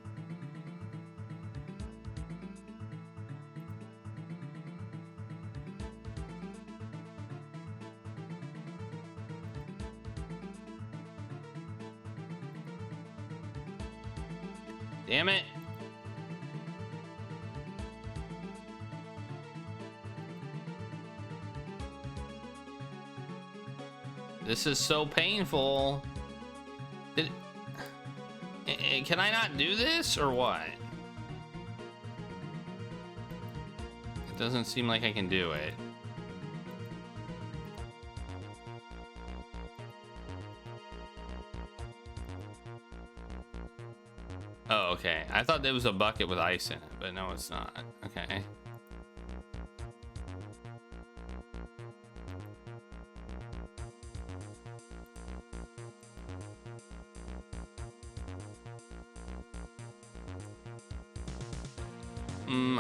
Damn it. This is so painful. Can I not do this or what? It doesn't seem like I can do it. Oh, okay. I thought there was a bucket with ice in it, but no, it's not. Okay.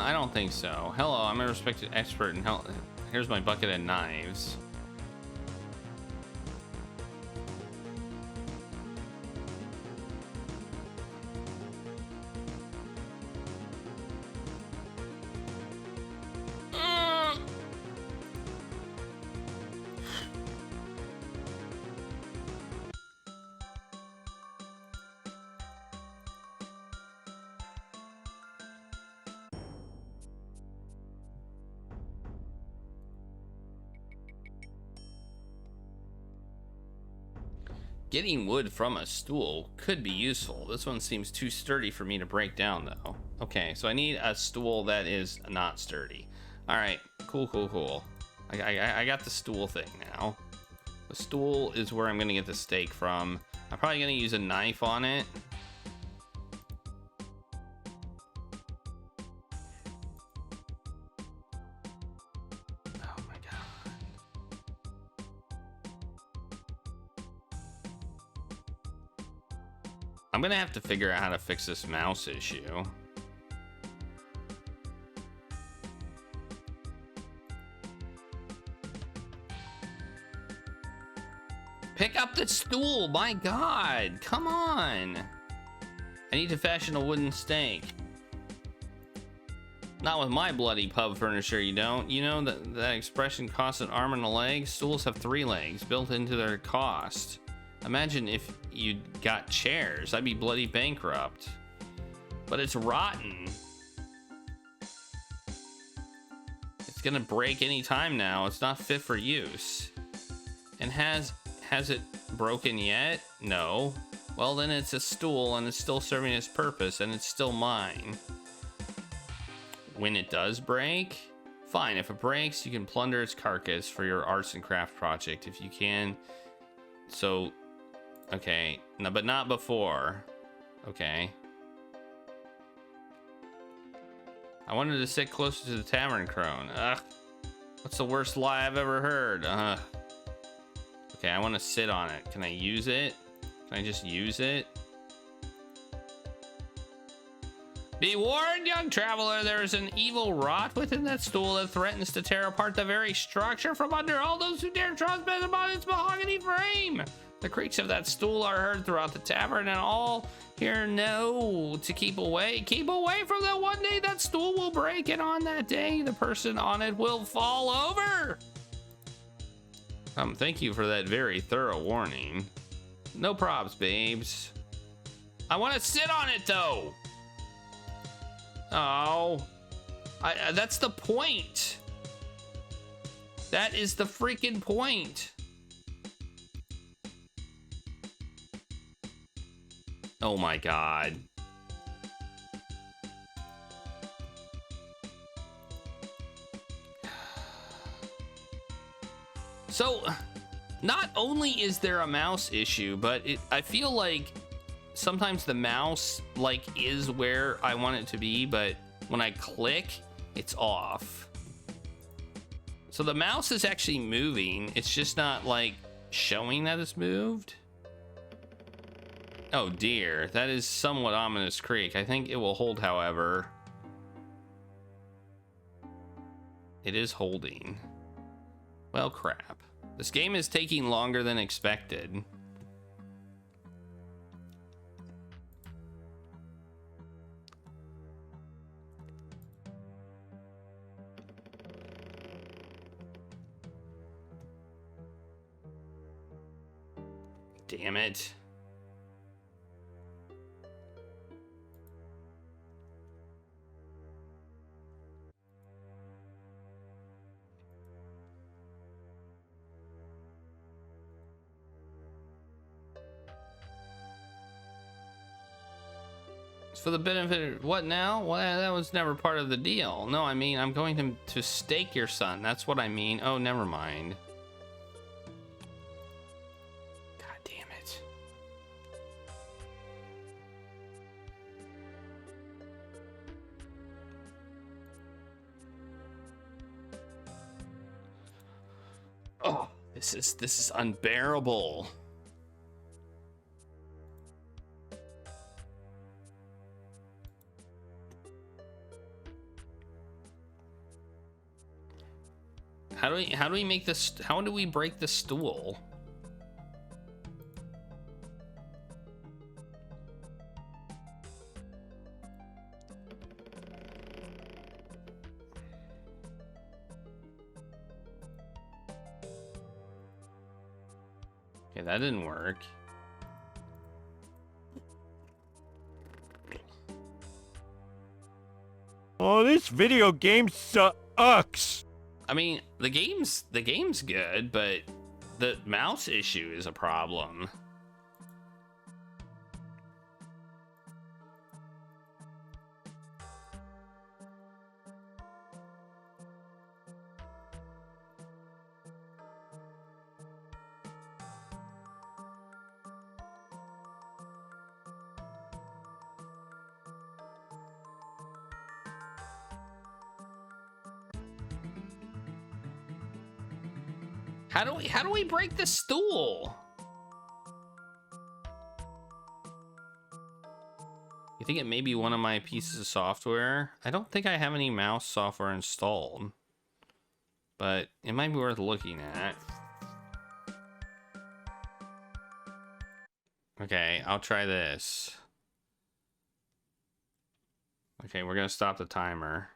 I don't think so. Hello, I'm a respected expert in health. Here's my bucket and knives. Getting wood from a stool could be useful. This one seems too sturdy for me to break down, though. Okay, so I need a stool that is not sturdy. All right, cool. I got the stool thing now. The stool is where I'm gonna get the steak from. I'm probably gonna use a knife on it. I'm gonna have to figure out how to fix this mouse issue. Pick up the stool, my God, come on. I need to fashion a wooden stake. Not with my bloody pub furniture, you don't. You know that expression costs an arm and a leg? Stools have 3 legs built into their cost. Imagine if you got chairs. I'd be bloody bankrupt. But it's rotten. It's gonna break any time now. It's not fit for use. And has it broken yet? No. Well, then it's a stool and it's still serving its purpose and it's still mine. When it does break, fine. If it breaks, you can plunder its carcass for your arts and craft project if you can. So, okay. No, but not before. Okay. I wanted to sit closer to the tavern crone. Ugh. What's the worst lie I've ever heard? Okay, I want to sit on it. Can I use it? Can I just use it? Be warned, young traveler, there is an evil rot within that stool that threatens to tear apart the very structure from under all those who dare trespass upon its mahogany frame. The creaks of that stool are heard throughout the tavern, and all here know to keep away. Keep away from that. One day that stool will break, and on that day, the person on it will fall over. Thank you for that very thorough warning. No props, babes. I want to sit on it, though. Oh, that's the point. That is the freaking point. Oh my God. So, not only is there a mouse issue, but I feel like sometimes the mouse is where I want it to be, but when I click, it's off. So the mouse is actually moving. It's just not showing that it's moved. Oh dear, that is somewhat ominous creak. I think it will hold, however. It is holding. Well, crap. This game is taking longer than expected. Damn it. It's for the benefit. What now? Well, that was never part of the deal. No, I mean, I'm going to stake your son. That's what I mean. Oh, never mind. Oh, this is unbearable. How do we make this? How do we break the stool? Okay, that didn't work. Oh, this video game sucks. I mean, the game's good, but the mouse issue is a problem. How do we break the stool? You think it may be one of my pieces of software? I don't think I have any mouse software installed, but it might be worth looking at. Okay, I'll try this. Okay, we're gonna stop the timer.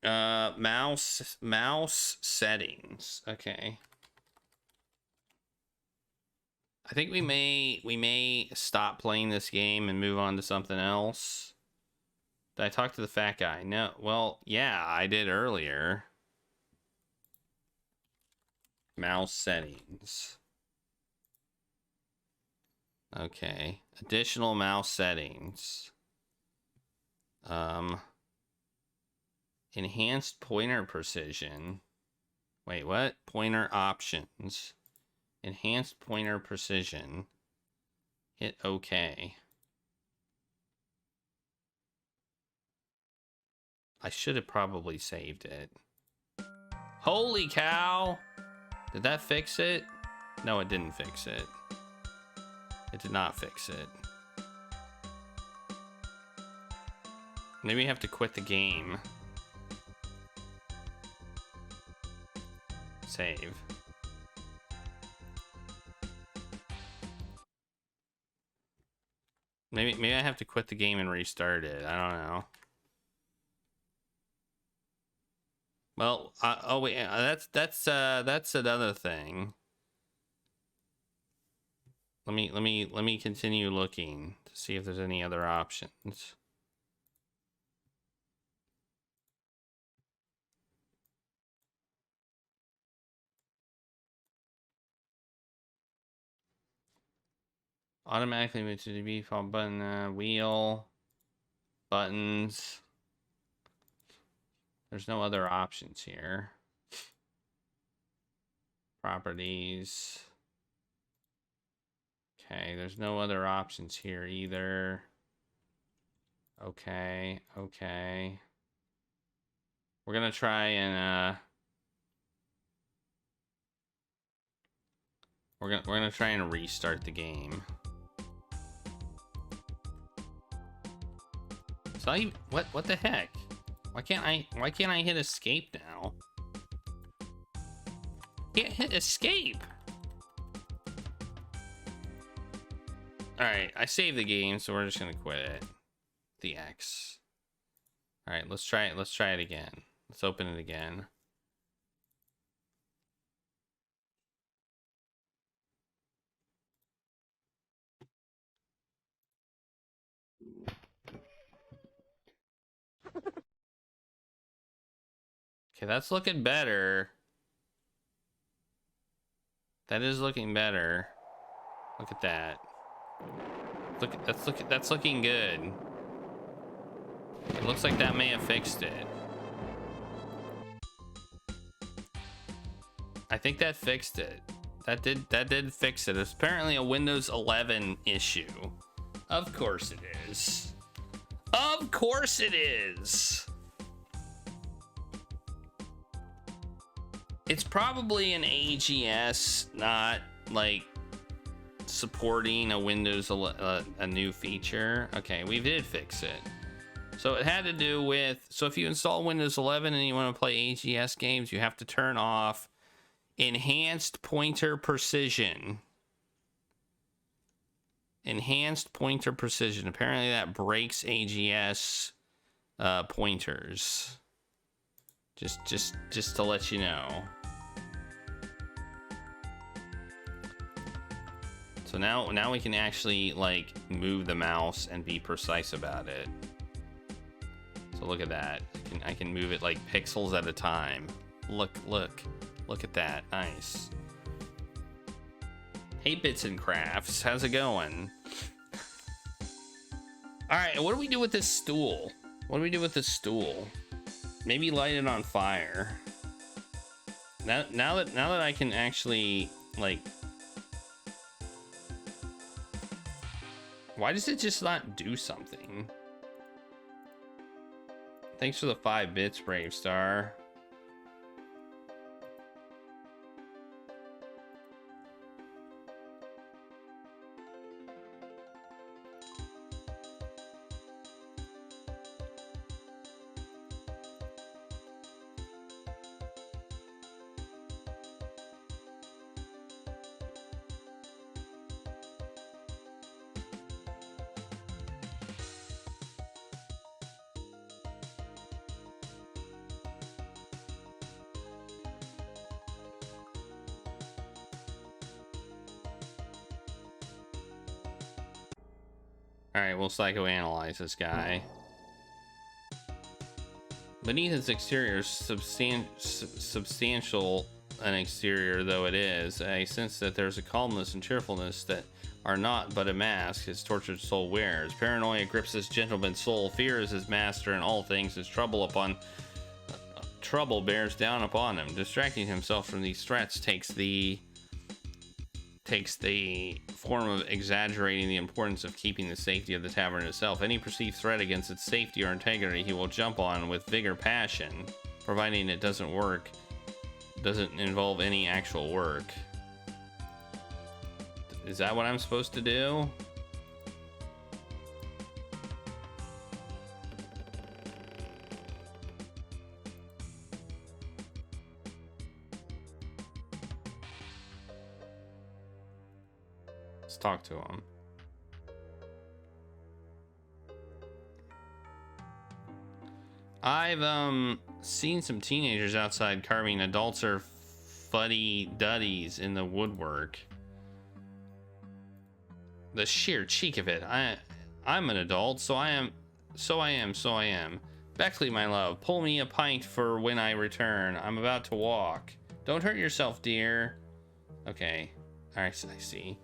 Mouse settings. Okay. I think we may stop playing this game and move on to something else. Did I talk to the fat guy? No. Well, yeah, I did earlier. Mouse settings. Okay. Additional mouse settings. Enhanced pointer precision. Wait, what? Pointer options. Enhanced pointer precision. Hit OK. I should have probably saved it. Holy cow! Did that fix it? No, it didn't fix it. It did not fix it. Maybe you have to quit the game. Save. Maybe I have to quit the game and restart it. I don't know. Well, oh wait, that's another thing. Let me continue looking to see if there's any other options. Automatically move to the default button, wheel, buttons. There's no other options here. Properties. Okay, there's no other options here either. Okay. We're gonna try and we're gonna try and restart the game. So what the heck? Why can't I hit escape now? Can't hit escape. All right, I saved the game, so we're just gonna quit it. The X. All right, let's try it. Let's try it again. Let's open it again. Okay, that's looking better. That is looking better. Look at that. That's looking good. It looks like that may have fixed it. I think that fixed it. That did fix it. It's apparently a Windows 11 issue. Of course it is. Of course it is. It's probably an AGS, not like supporting a Windows a new feature. Okay, we did fix it. So it had to do with, so if you install Windows 11 and you want to play AGS games, you have to turn off enhanced pointer precision. Enhanced pointer precision. Apparently that breaks AGS pointers. Just to let you know. So now we can actually like move the mouse and be precise about it. So look at that. I can move it like pixels at a time. Look at that. Nice. Hey Bits and Crafts, how's it going? All right, what do we do with this stool? What do we do with this stool? Maybe light it on fire. Now that I can actually like, why does it just not do something? Thanks for the 5 bits, Brave Star. Alright, we'll psychoanalyze this guy. Beneath its exterior, substantial an exterior though it is, I sense that there's a calmness and cheerfulness that are not but a mask his tortured soul wears. Paranoia grips his gentleman's soul, fear is his master in all things, his trouble bears down upon him. Distracting himself from these threats takes the form of exaggerating the importance of keeping the safety of the tavern itself. Any perceived threat against its safety or integrity he will jump on with vigor, passion, providing it doesn't involve any actual work. Is that what I'm supposed to do? Let's talk to him. I've seen some teenagers outside carving. Adults are fuddy-duddies in the woodwork. The sheer cheek of it. I'm an adult, so I am. Beckley, my love, pull me a pint for when I return. I'm about to walk. Don't hurt yourself, dear. Okay. Alright, I see.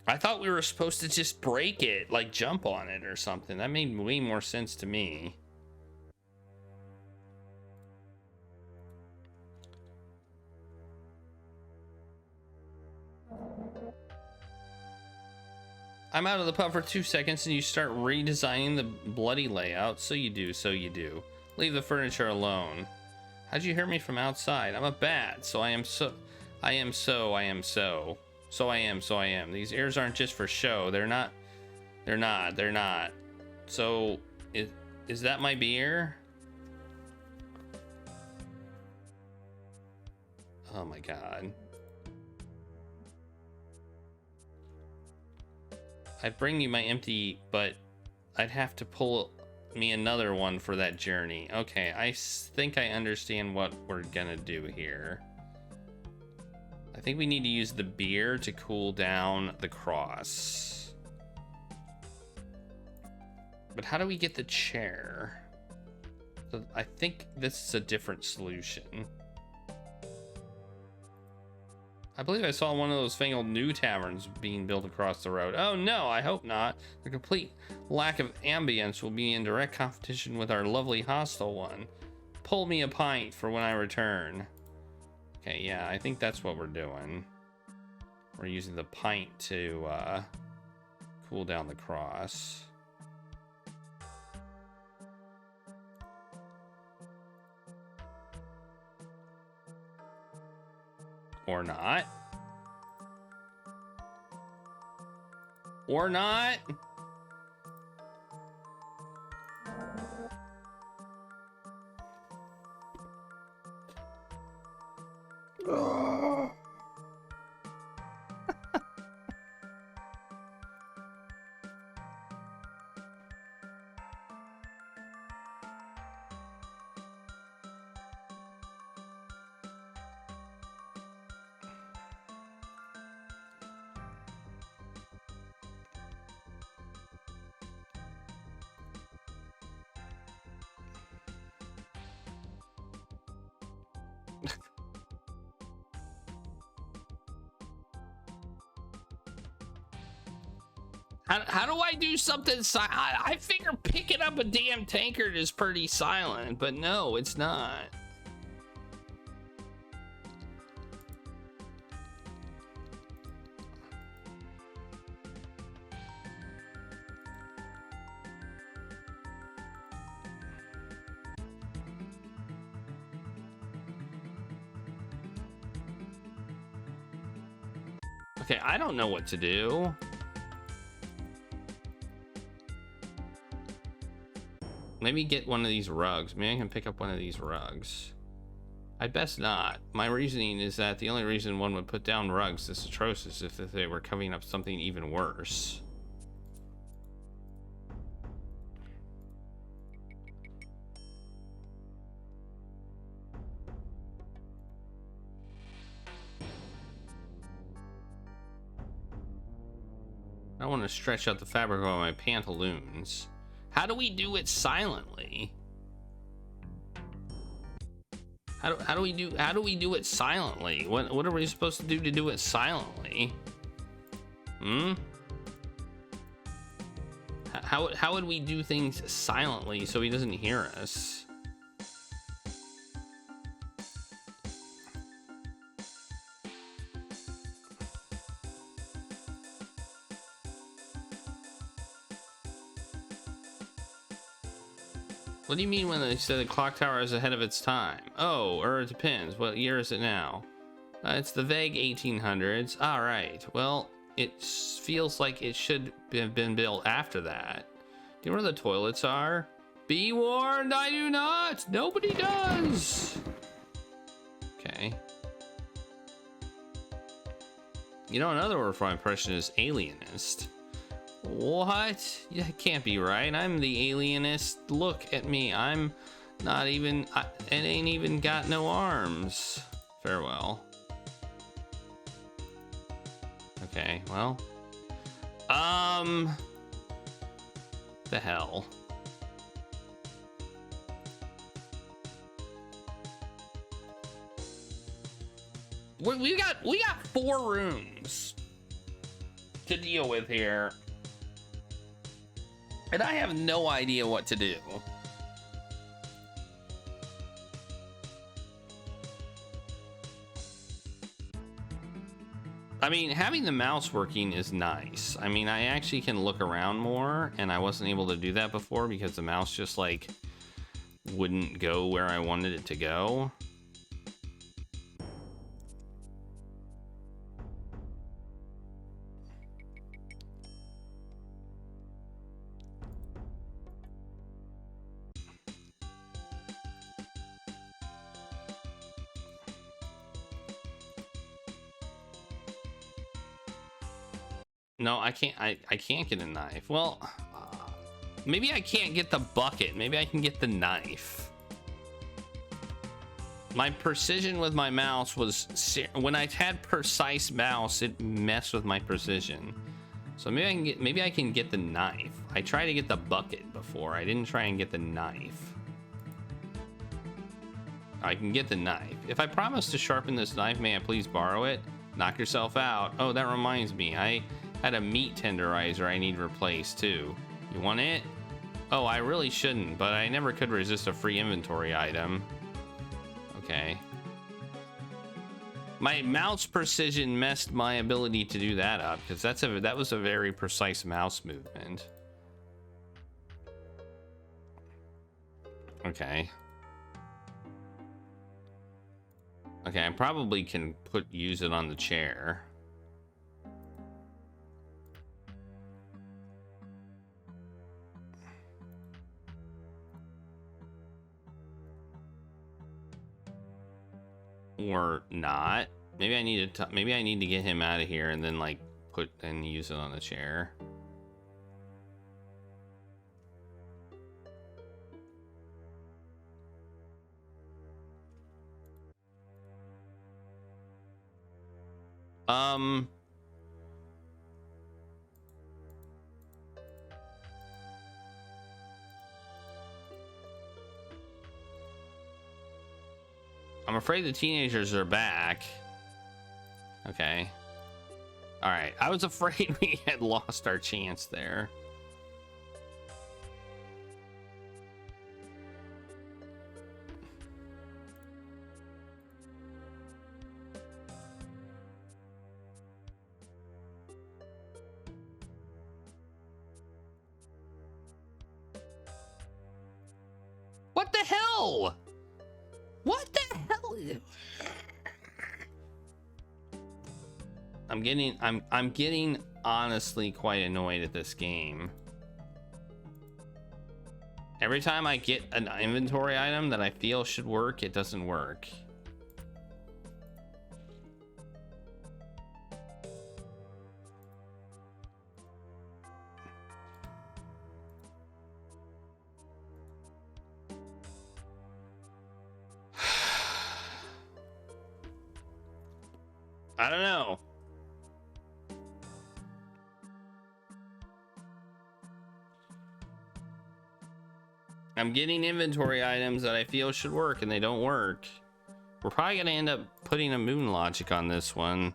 I thought we were supposed to just break it, like jump on it or something. That made way more sense to me. I'm out of the pub for 2 seconds and you start redesigning the bloody layout. So you do. Leave the furniture alone. How'd you hear me from outside? I'm a bat, so I am. These ears aren't just for show. They're not. So, is that my beer? Oh my god. I'd bring you my empty, but I'd have to pull me another one for that journey. Okay, I think I understand what we're gonna do here. I think we need to use the beer to cool down the cross. But how do we get the chair? So I think this is a different solution. I believe I saw one of those fangled new taverns being built across the road. Oh no, I hope not. The complete lack of ambience will be in direct competition with our lovely hostel one. Pull me a pint for when I return. Okay, yeah, I think that's what we're doing. We're using the pint to cool down the cross. Or not. Or not. How do I do something silent? I figure picking up a damn tankard is pretty silent, but no, it's not. Okay, I don't know what to do. Maybe get one of these rugs. Maybe I can pick up one of these rugs. I'd best not. My reasoning is that the only reason one would put down rugs this atrocious is if they were covering up something even worse. I want to stretch out the fabric of my pantaloons. How do we do it silently? How do we do it silently? What are we supposed to do it silently? How would we do things silently so he doesn't hear us? What do you mean when they said the clock tower is ahead of its time? Oh, or it depends. What year is it now? It's the vague 1800s. All right. Well, it feels like it should have been built after that. Do you know where the toilets are? Be warned, I do not. Nobody does. Okay. You know, another word for my impression is alienist. What? Yeah, it can't be right. I'm the alienist. Look at me. I'm not even... it ain't even got no arms. Farewell. Okay, well... the hell? We got 4 rooms to deal with here. And I have no idea what to do. I mean, having the mouse working is nice. I mean, I actually can look around more, and I wasn't able to do that before because the mouse just like wouldn't go where I wanted it to go. No, I can't. I can't get a knife. Well, maybe I can't get the bucket. Maybe I can get the knife. My precision with my mouse was... when I had precise mouse, it messed with my precision. So maybe I can get the knife. I tried to get the bucket before. I didn't try and get the knife. I can get the knife. If I promise to sharpen this knife, may I please borrow it? Knock yourself out. Oh, that reminds me. I had a meat tenderizer I need replaced too. You want it? Oh, I really shouldn't, but I never could resist a free inventory item. Okay. My mouse precision messed my ability to do that up because that was a very precise mouse movement. Okay. Okay, I probably can use it on the chair. Or not. Maybe I need to get him out of here and then like use it on the chair. I'm afraid the teenagers are back. Okay. All right. I was afraid we had lost our chance there. What the hell? What the hell? I'm getting honestly quite annoyed at this game. Every time I get an inventory item that I feel should work, it doesn't work. I don't know. I'm getting inventory items that I feel should work and they don't work. We're probably gonna end up putting a moon logic on this one.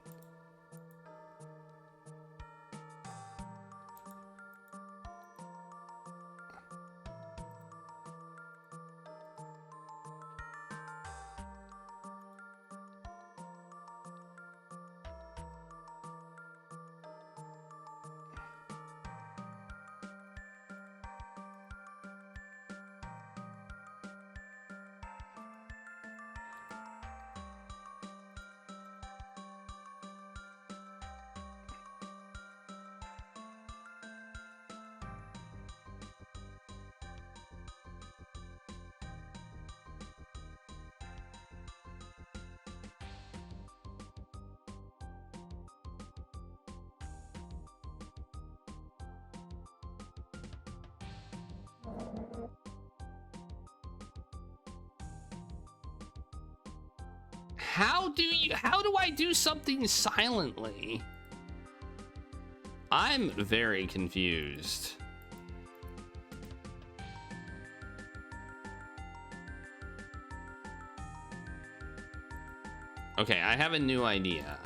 How do I do something silently? I'm very confused. Okay, I have a new idea.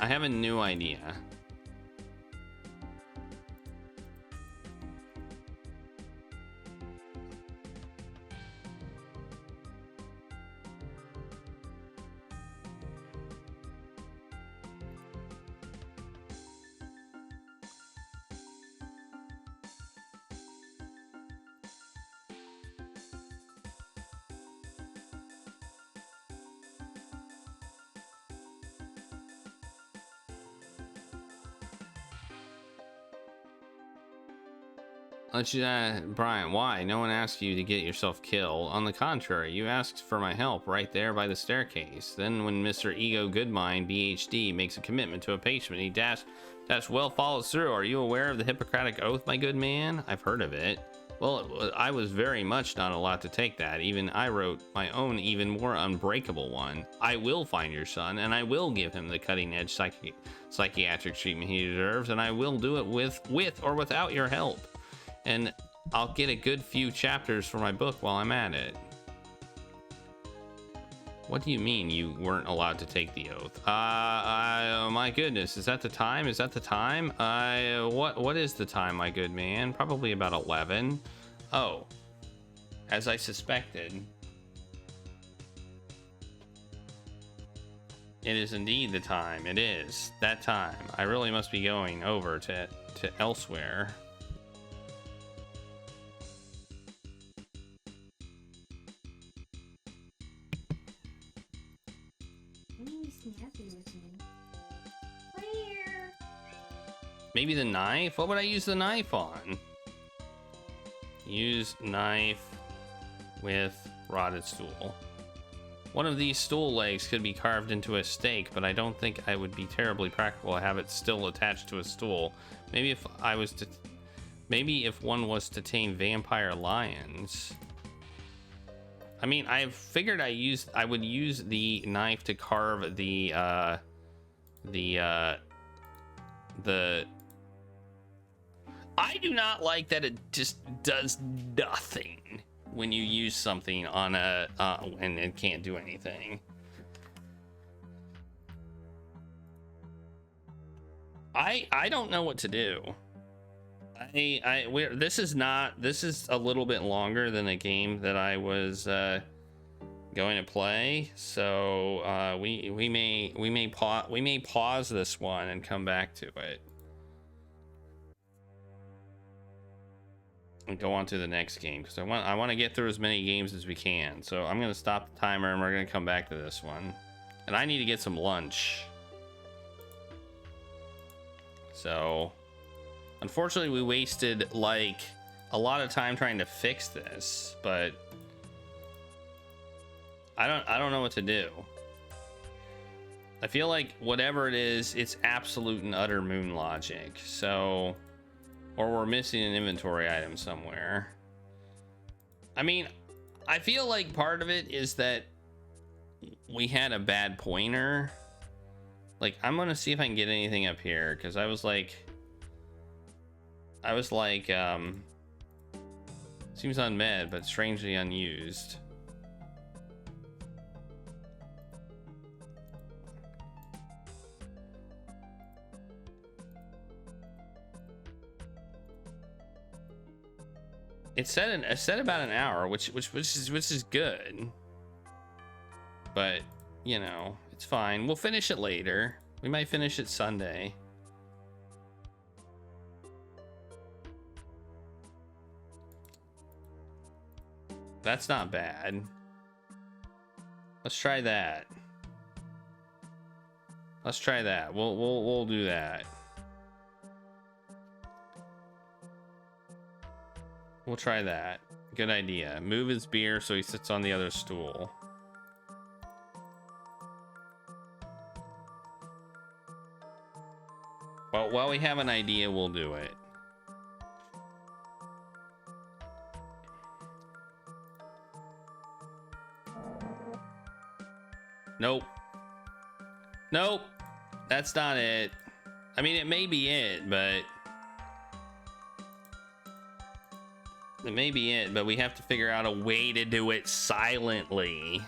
Brian, why? No one asked you to get yourself killed. On the contrary, you asked for my help right there by the staircase. Then when Mr. Ego Goodmind, BHD, makes a commitment to a patient, he dash well follows through. Are you aware of the Hippocratic Oath, my good man? I've heard of it. Well, I was very much not allowed to take that. Even I wrote my own even more unbreakable one. I will find your son, and I will give him the cutting-edge psychiatric treatment he deserves, and I will do it with or without your help. And I'll get a good few chapters for my book while I'm at it. What do you mean you weren't allowed to take the oath? My goodness, is that the time? What is the time, my good man? Probably about 11. Oh, as I suspected. It is indeed the time. It is that time. I really must be going over to elsewhere. Maybe the knife? What would I use the knife on? Use knife with rotted stool. One of these stool legs could be carved into a stake, but I don't think I would be terribly practical to have it still attached to a stool. Maybe if one was to tame vampire lions. I mean, I figured I would use the knife to carve the I do not like that it just does nothing when you use something on a and it can't do anything. I don't know what to do. This is a little bit longer than a game that I was going to play, so we may pause this one and come back to it and go on to the next game, because I want to get through as many games as we can. So I'm going to stop the timer and we're going to come back to this one, and I need to get some lunch. So unfortunately we wasted like a lot of time trying to fix this, but I don't know what to do. I feel like whatever it is, it's absolute and utter moon logic. So, or we're missing an inventory item somewhere. I mean, I feel like part of it is that we had a bad pointer. Like, I'm gonna see if I can get anything up here, because I was like Seems unmet, but strangely unused. It said about an hour, which is good. But, you know, it's fine. We'll finish it later. We might finish it Sunday. That's not bad. Let's try that. Let's try that. We'll do that. We'll try that. Good idea. Move his beer so he sits on the other stool. Well, while we have an idea, we'll do it. Nope. Nope. That's not it. I mean, it may be it, but... It may be it, but we have to figure out a way to do it silently.